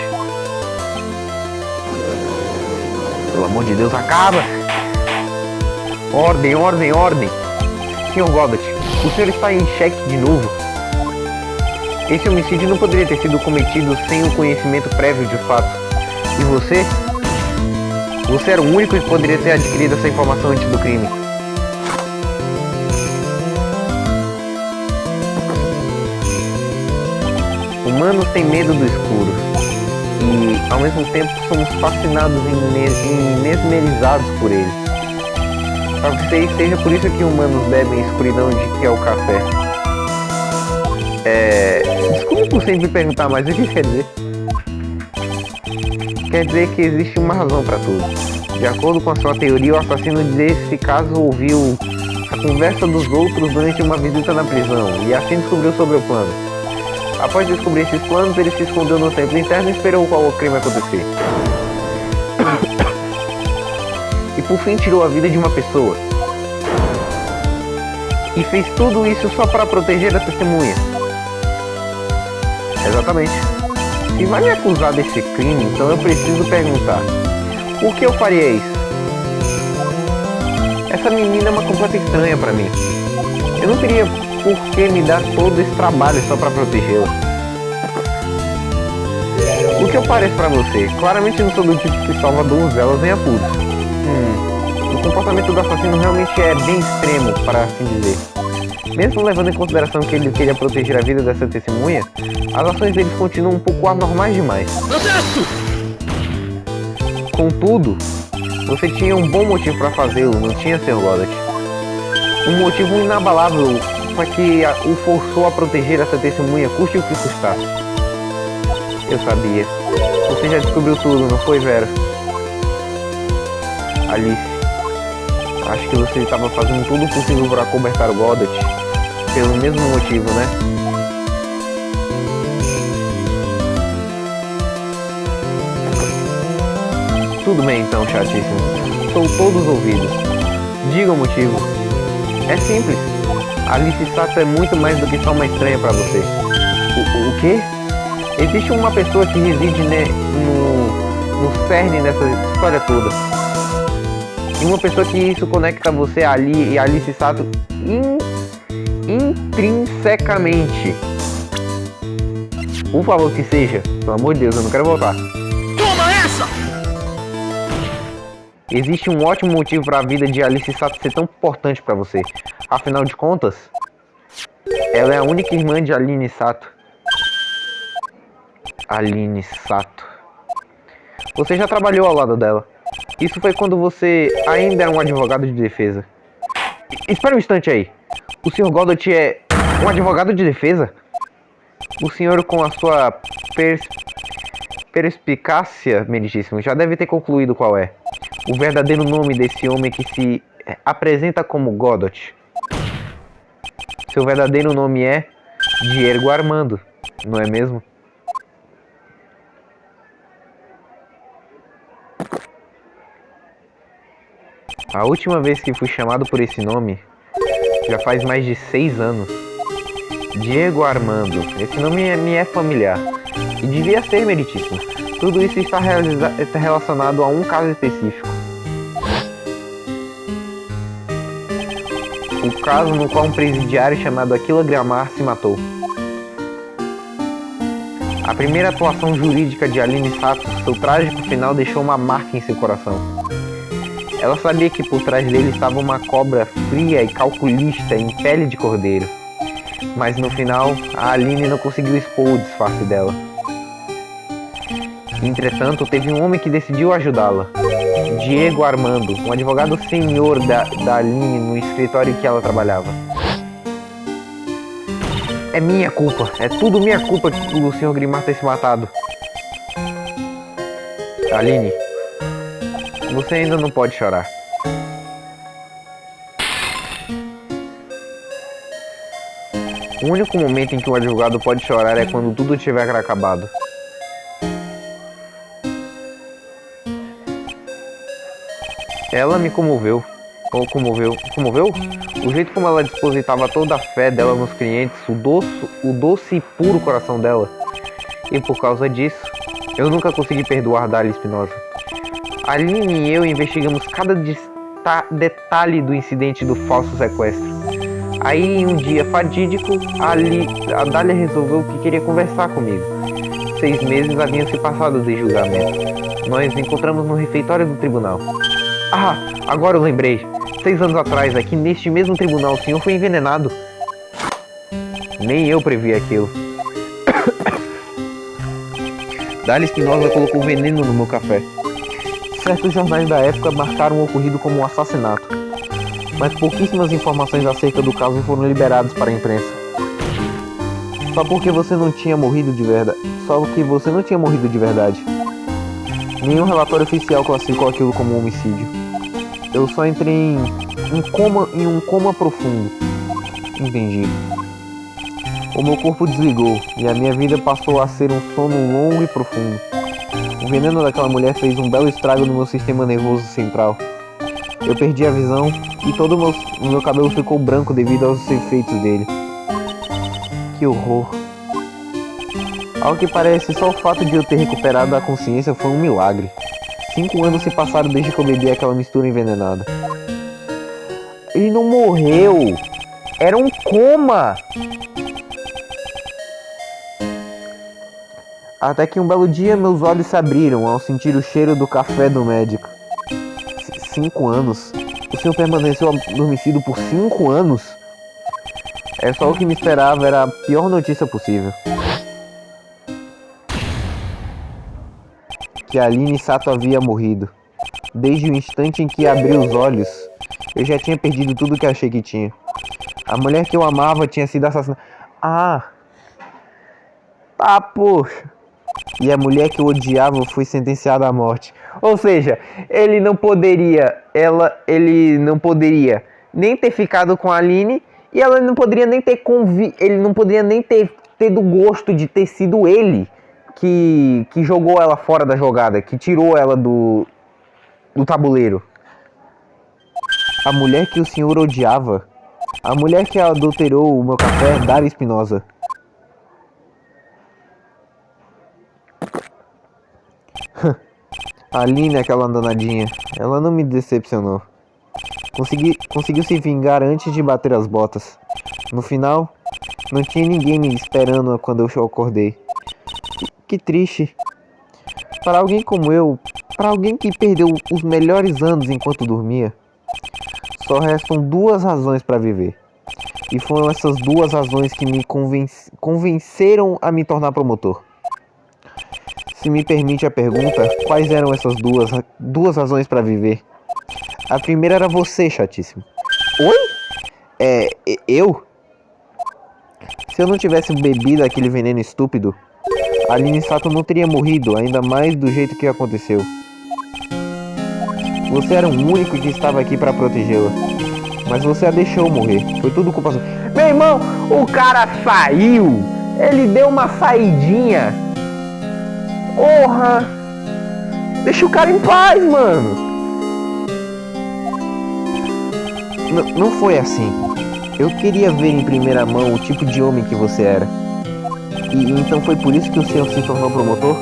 Pelo amor de Deus, acaba! Ordem! Sr. Goddard, o senhor está em xeque de novo. Esse homicídio não poderia ter sido cometido sem o conhecimento prévio de fato. E você? Você era o único que poderia ter adquirido essa informação antes do crime. Humanos têm medo do escuro. E, ao mesmo tempo, somos fascinados e mesmerizados por ele. Talvez seja por isso que humanos bebem a escuridão de que é o café. Desculpe por sempre perguntar, mas o que isso quer dizer? Quer dizer que existe uma razão para tudo. De acordo com a sua teoria, o assassino desse caso ouviu a conversa dos outros durante uma visita na prisão e assim descobriu sobre o plano. Após descobrir esses planos, ele se escondeu no templo interno e esperou o crime acontecer. E por fim tirou a vida de uma pessoa. E fez tudo isso só para proteger a testemunha. Exatamente. Se vai me acusar desse crime, então eu preciso perguntar: por que eu faria isso? Essa menina é uma completa estranha para mim. Eu não teria por que me dar todo esse trabalho só para protegê-la. O que eu pareço para você? Claramente não sou do tipo que salva donzelas nem apuros. O comportamento do assassino realmente é bem extremo, para assim dizer. Mesmo levando em consideração que ele queria proteger a vida dessa testemunha, as ações deles continuam um pouco anormais demais. Processo! Contudo, você tinha um bom motivo para fazê-lo, não tinha, Sr. Goddard? Um motivo inabalável para que o forçou a proteger essa testemunha, custe o que custar. Eu sabia. Você já descobriu tudo, não foi, Vera? Alice. Acho que você estava fazendo tudo o possível para cobertar o Goddard. Pelo mesmo motivo, né? Tudo bem então, chatíssimo. Sou todos ouvidos. Diga o motivo. É simples. Alice Sato é muito mais do que só uma estranha para você. O quê? Existe uma pessoa que reside no cerne dessa história toda. E uma pessoa que isso conecta você ali e Alice Sato intrinsecamente. Por favor, que seja. Pelo amor de Deus, eu não quero voltar. Toma essa! Existe um ótimo motivo para a vida de Alice Sato ser tão importante para você. Afinal de contas, ela é a única irmã de Aline Sato. Aline Sato. Você já trabalhou ao lado dela. Isso foi quando você ainda era um advogado de defesa. Espera um instante aí. O Sr. Godot é um advogado de defesa? O senhor, com a sua perspicácia, meritíssimo, já deve ter concluído qual é o verdadeiro nome desse homem que se apresenta como Godot. Seu verdadeiro nome é Diego Armando, não é mesmo? A última vez que fui chamado por esse nome já faz mais de 6 anos. Diego Armando. Esse nome me é familiar. E devia ser, meritíssimo. Tudo isso está relacionado a um caso específico. O caso no qual um presidiário chamado Aquila Gramar se matou. A primeira atuação jurídica de Aline Sato, seu trágico final deixou uma marca em seu coração. Ela sabia que por trás dele estava uma cobra fria e calculista em pele de cordeiro. Mas no final, a Aline não conseguiu expor o disfarce dela. Entretanto, teve um homem que decidiu ajudá-la. Diego Armando, um advogado sênior da Aline no escritório que ela trabalhava. É minha culpa, é tudo minha culpa que o Sr. Grimar ter se matado. Aline, você ainda não pode chorar. O único momento em que um advogado pode chorar é quando tudo tiver acabado. Ela me comoveu. Ou comoveu? O jeito como ela depositava toda a fé dela nos clientes, o doce e puro coração dela. E por causa disso, eu nunca consegui perdoar Dália Espinosa. Aline e eu investigamos cada detalhe do incidente do falso sequestro. Aí, em um dia fatídico, a Dália resolveu que queria conversar comigo. 6 meses haviam se passado desde o julgamento. Nós encontramos no refeitório do tribunal. Ah, agora eu lembrei. 6 anos atrás, aqui neste mesmo tribunal, o senhor foi envenenado. Nem eu previ aquilo. Dália Espinosa colocou veneno no meu café. Certos jornais da época marcaram o ocorrido como um assassinato. Mas pouquíssimas informações acerca do caso foram liberadas para a imprensa. Só porque você não tinha morrido de verdade. Nenhum relatório oficial classificou aquilo como um homicídio. Eu só entrei em um coma profundo. Entendi. O meu corpo desligou e a minha vida passou a ser um sono longo e profundo. O veneno daquela mulher fez um belo estrago no meu sistema nervoso central. Eu perdi a visão e todo o meu cabelo ficou branco devido aos efeitos dele. Que horror. Ao que parece, só o fato de eu ter recuperado a consciência foi um milagre. 5 anos se passaram desde que eu bebi aquela mistura envenenada. Ele não morreu! Era um coma! Até que um belo dia meus olhos se abriram ao sentir o cheiro do café do médico. 5 anos? O senhor permaneceu adormecido por 5 anos? É só o que me esperava, era a pior notícia possível. Que a Aline Sato havia morrido. Desde o instante em que abri os olhos, eu já tinha perdido tudo que achei que tinha. A mulher que eu amava tinha sido assassinada. Ah! Tá, poxa! E a mulher que eu odiava foi sentenciada à morte. Ou seja, ele não poderia nem ter ficado com a Aline e ela não poderia nem ter ele não poderia nem ter tido gosto de ter sido ele que jogou ela fora da jogada, que tirou ela do tabuleiro. A mulher que o senhor odiava, a mulher que adulterou o meu café, Dália Espinosa. A Aline, aquela danadinha. Ela não me decepcionou. Conseguiu se vingar antes de bater as botas. No final, não tinha ninguém me esperando quando eu acordei. Que triste. Para alguém como eu, para alguém que perdeu os melhores anos enquanto dormia, só restam duas razões para viver. E foram essas duas razões que me convenceram a me tornar promotor. Se me permite a pergunta, quais eram essas duas razões para viver? A primeira era você, chatíssimo. Oi? Eu? Se eu não tivesse bebido aquele veneno estúpido, a Aline Sato não teria morrido, ainda mais do jeito que aconteceu. Você era o único que estava aqui para protegê-la, mas você a deixou morrer. Foi tudo culpa sua. Meu irmão, o cara saiu! Ele deu uma saidinha! Porra! Deixa o cara em paz, mano! Não foi assim. Eu queria ver em primeira mão o tipo de homem que você era. E então foi por isso que o senhor se tornou promotor?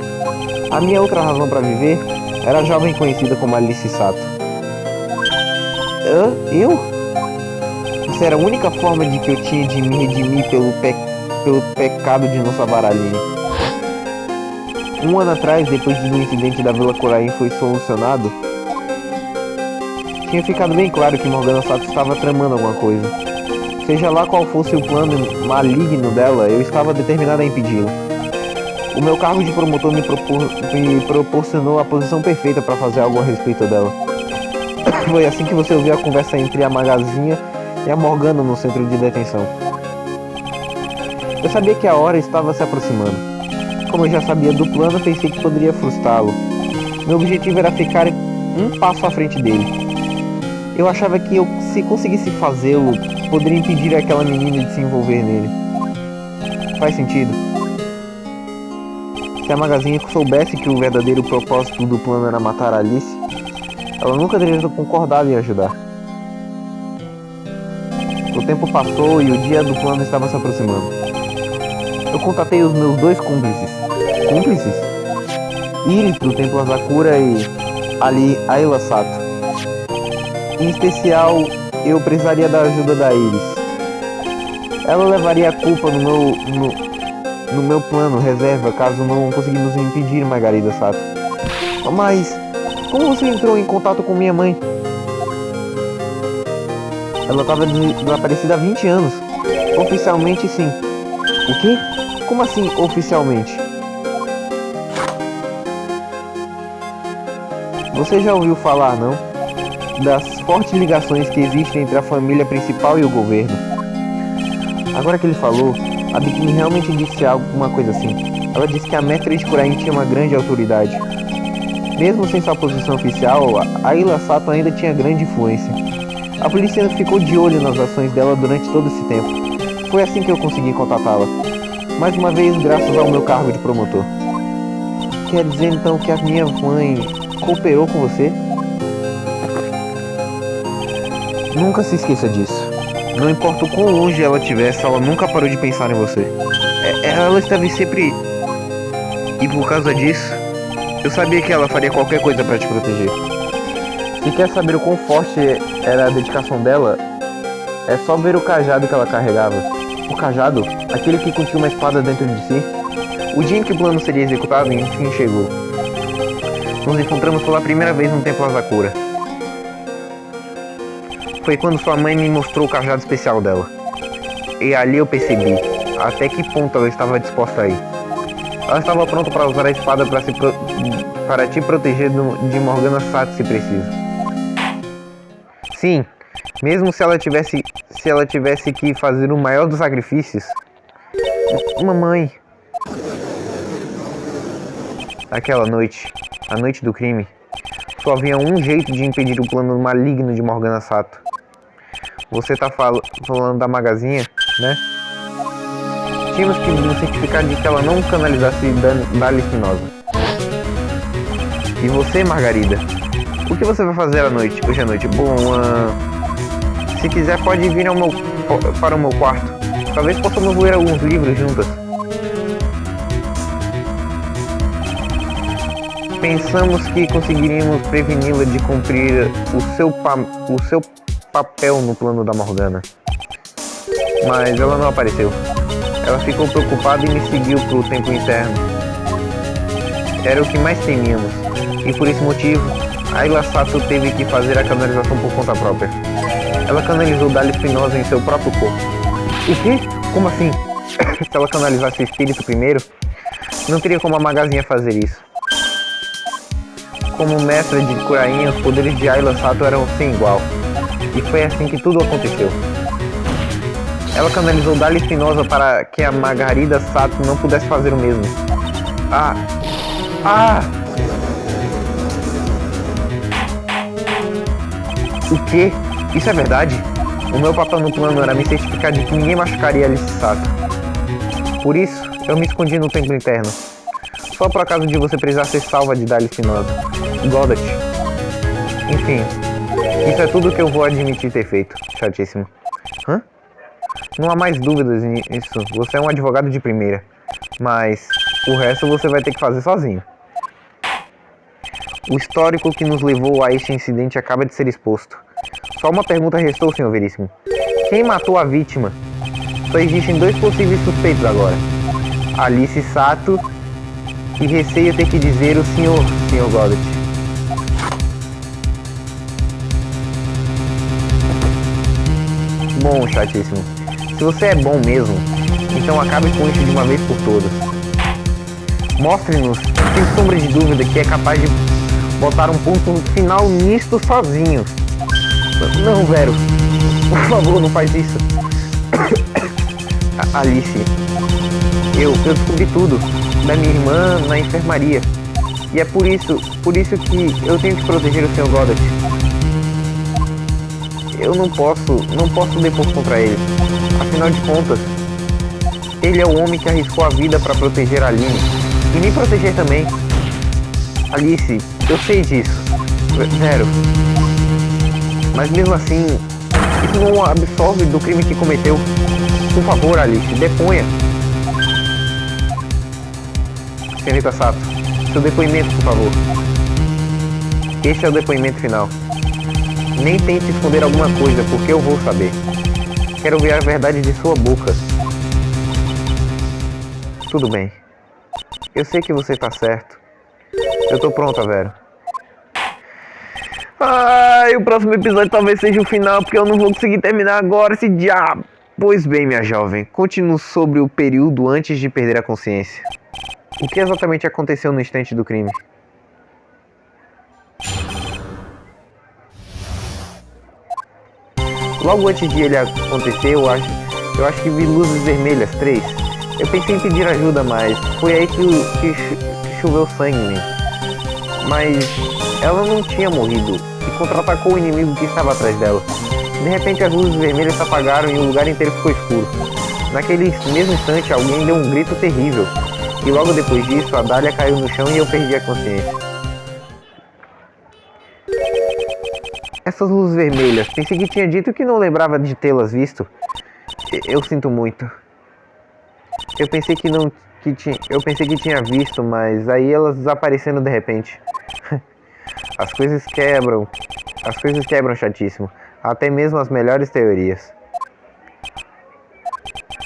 A minha outra razão para viver era a jovem conhecida como Alice Sato. Eu? Essa era a única forma de que eu tinha de me redimir pelo pecado de não salvar a Aline. Um ano atrás, depois do incidente da Vila Corain foi solucionado, tinha ficado bem claro que Morgana Sato estava tramando alguma coisa. Seja lá qual fosse o plano maligno dela, eu estava determinado a impedi-lo. O meu cargo de promotor me proporcionou a posição perfeita para fazer algo a respeito dela. Foi assim que você ouviu a conversa entre a Magazinha e a Morgana no centro de detenção. Eu sabia que a hora estava se aproximando. Como eu já sabia do plano, pensei que poderia frustrá-lo. Meu objetivo era ficar um passo à frente dele. Eu achava que se conseguisse fazê-lo, poderia impedir aquela menina de se envolver nele. Faz sentido? Se a Magazinha soubesse que o verdadeiro propósito do plano era matar a Alice, ela nunca teria concordado em ajudar. O tempo passou e o dia do plano estava se aproximando. Eu contatei os meus dois cúmplices. Cúmplices? Iris do Templo Asakura e Ayla Sato. Em especial, eu precisaria da ajuda da Iris. Ela levaria a culpa no meu plano reserva caso não conseguimos impedir Margarida Sato. Mas como você entrou em contato com minha mãe? Ela estava desaparecida há 20 anos. Oficialmente, sim. O quê? Como assim, oficialmente? Você já ouviu falar, não? Das fortes ligações que existem entre a família principal e o governo. Agora que ele falou, a Bikini realmente disse alguma coisa assim. Ela disse que a mestra de Kurain tinha uma grande autoridade. Mesmo sem sua posição oficial, a Ayla Sato ainda tinha grande influência. A polícia ficou de olho nas ações dela durante todo esse tempo. Foi assim que eu consegui contatá-la. Mais uma vez, graças ao meu cargo de promotor. Quer dizer então que a minha mãe cooperou com você? Nunca se esqueça disso. Não importa o quão longe ela estivesse, ela nunca parou de pensar em você. Ela esteve sempre... E por causa disso, eu sabia que ela faria qualquer coisa para te proteger. Se quer saber o quão forte era a dedicação dela, é só ver o cajado que ela carregava. O cajado? Aquele que continha uma espada dentro de si? O dia em que o plano seria executado, enfim, chegou. Nos encontramos pela primeira vez no Templo Asakura. Foi quando sua mãe me mostrou o cajado especial dela. E ali eu percebi até que ponto ela estava disposta a ir. Ela estava pronta para usar a espada para te proteger de Morgana Sato se preciso. Sim, mesmo se ela tivesse que fazer o maior dos sacrifícios. Mamãe. Aquela noite, a noite do crime, só havia um jeito de impedir o plano maligno de Morgana Sato. Você tá falando da Magazinha, né? Tínhamos que nos certificar de que ela não canalizasse Dali Espinosa. E você, Margarida? O que você vai fazer hoje à noite? Bom, se quiser pode vir para o meu quarto. Talvez possamos ler alguns livros juntas. Pensamos que conseguiríamos preveni-la de cumprir o seu papel no plano da Morgana. Mas ela não apareceu. Ela ficou preocupada e me seguiu para o templo interno. Era o que mais temíamos. E por esse motivo, Ayla Sato teve que fazer a canalização por conta própria. Ela canalizou Dália Espinosa em seu próprio corpo. O quê? Como assim? Se ela canalizasse o espírito primeiro, não teria como a Magazinha fazer isso. Como mestra de Kurain, os poderes de Ayla Sato eram sem igual. E foi assim que tudo aconteceu. Ela canalizou Dália Espinosa para que a Margarida Sato não pudesse fazer o mesmo. O quê? Isso é verdade? O meu papel no plano era me certificar de que ninguém machucaria Alice Sato. Por isso, eu me escondi no templo interno. Só por acaso de você precisar ser salva de Dália Espinosa. Godat. Enfim, isso é tudo que eu vou admitir ter feito. Chatíssimo. Hã? Não há mais dúvidas nisso. Você é um advogado de primeira. Mas o resto você vai ter que fazer sozinho. O histórico que nos levou a este incidente acaba de ser exposto. Só uma pergunta restou, Sr. Veríssimo. Quem matou a vítima? Só existem dois possíveis suspeitos agora. Alice Sato e receio ter que dizer o Sr. Godat. Bom, chatíssimo. Se você é bom mesmo, então acabe com isso de uma vez por todas. Mostre-nos, sem sombra de dúvida, que é capaz de botar um ponto final nisto sozinho. Não, Vero. Por favor, não faz isso. Alice, eu descobri tudo da minha irmã na enfermaria. E é por isso que eu tenho que proteger o Sr. Godat. Eu não posso depor contra ele. Afinal de contas, ele é o homem que arriscou a vida para proteger a Aline. E me proteger também. Alice, eu sei disso. Zero. Mas mesmo assim, isso não absolve do crime que cometeu. Por favor, Alice, deponha. Senhorita Sato, seu depoimento, por favor. Este é o depoimento final. Nem tente esconder alguma coisa, porque eu vou saber. Quero ouvir a verdade de sua boca. Tudo bem. Eu sei que você está certo. Eu tô pronta, Vero. Ai, o próximo episódio talvez seja o final, porque eu não vou conseguir terminar agora esse diabo. Pois bem, minha jovem, continue sobre o período antes de perder a consciência. O que exatamente aconteceu no instante do crime? Logo antes de ele acontecer, eu acho que vi luzes vermelhas, 3. Eu pensei em pedir ajuda, mas foi aí que choveu sangue em mim. Mas ela não tinha morrido e contra-atacou o inimigo que estava atrás dela. De repente as luzes vermelhas se apagaram e o lugar inteiro ficou escuro. Naquele mesmo instante alguém deu um grito terrível. E logo depois disso a Dália caiu no chão e eu perdi a consciência. Essas luzes vermelhas, pensei que tinha dito que não lembrava de tê-las visto. Eu sinto muito. Eu pensei que tinha visto, mas aí elas desapareceram de repente. As coisas quebram, chatíssimo. Até mesmo as melhores teorias.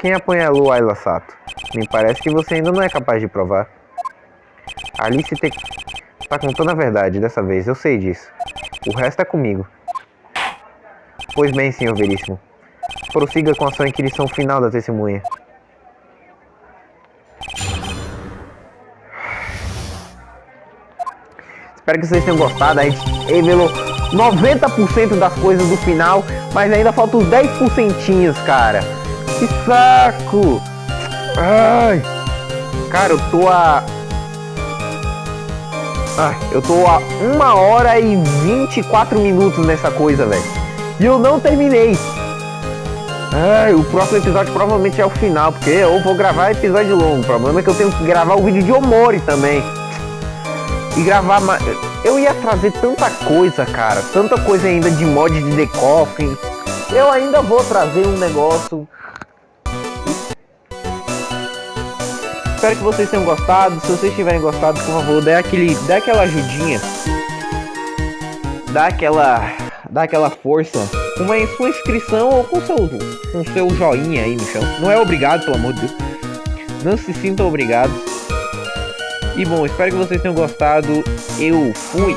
Quem apunhalou Ayla Sato? Me parece que você ainda não é capaz de provar. Alice tá contando a verdade dessa vez, eu sei disso. O resto é comigo. Pois bem, Sr. Veríssimo. Prossiga com a sua inquirição final da testemunha. Espero que vocês tenham gostado. A gente revelou 90% das coisas do final, mas ainda faltam os 10%, cara. Que saco! Ai! Cara, eu tô a 1h24 nessa coisa, velho. E eu não terminei. Ai, o próximo episódio provavelmente é o final, porque eu vou gravar episódio longo. O problema é que eu tenho que gravar o vídeo de Omori também. E gravar mais. Eu ia trazer tanta coisa, cara. Tanta coisa ainda de mod de The Coffin. Eu ainda vou trazer um negócio. espero que vocês tenham gostado. Se vocês tiverem gostado, por favor, dá aquela ajudinha. Dá aquela força com uma sua inscrição ou com seu joinha aí no chão. Não é obrigado, pelo amor de Deus. Não se sintam obrigados. E bom, espero que vocês tenham gostado. Eu fui.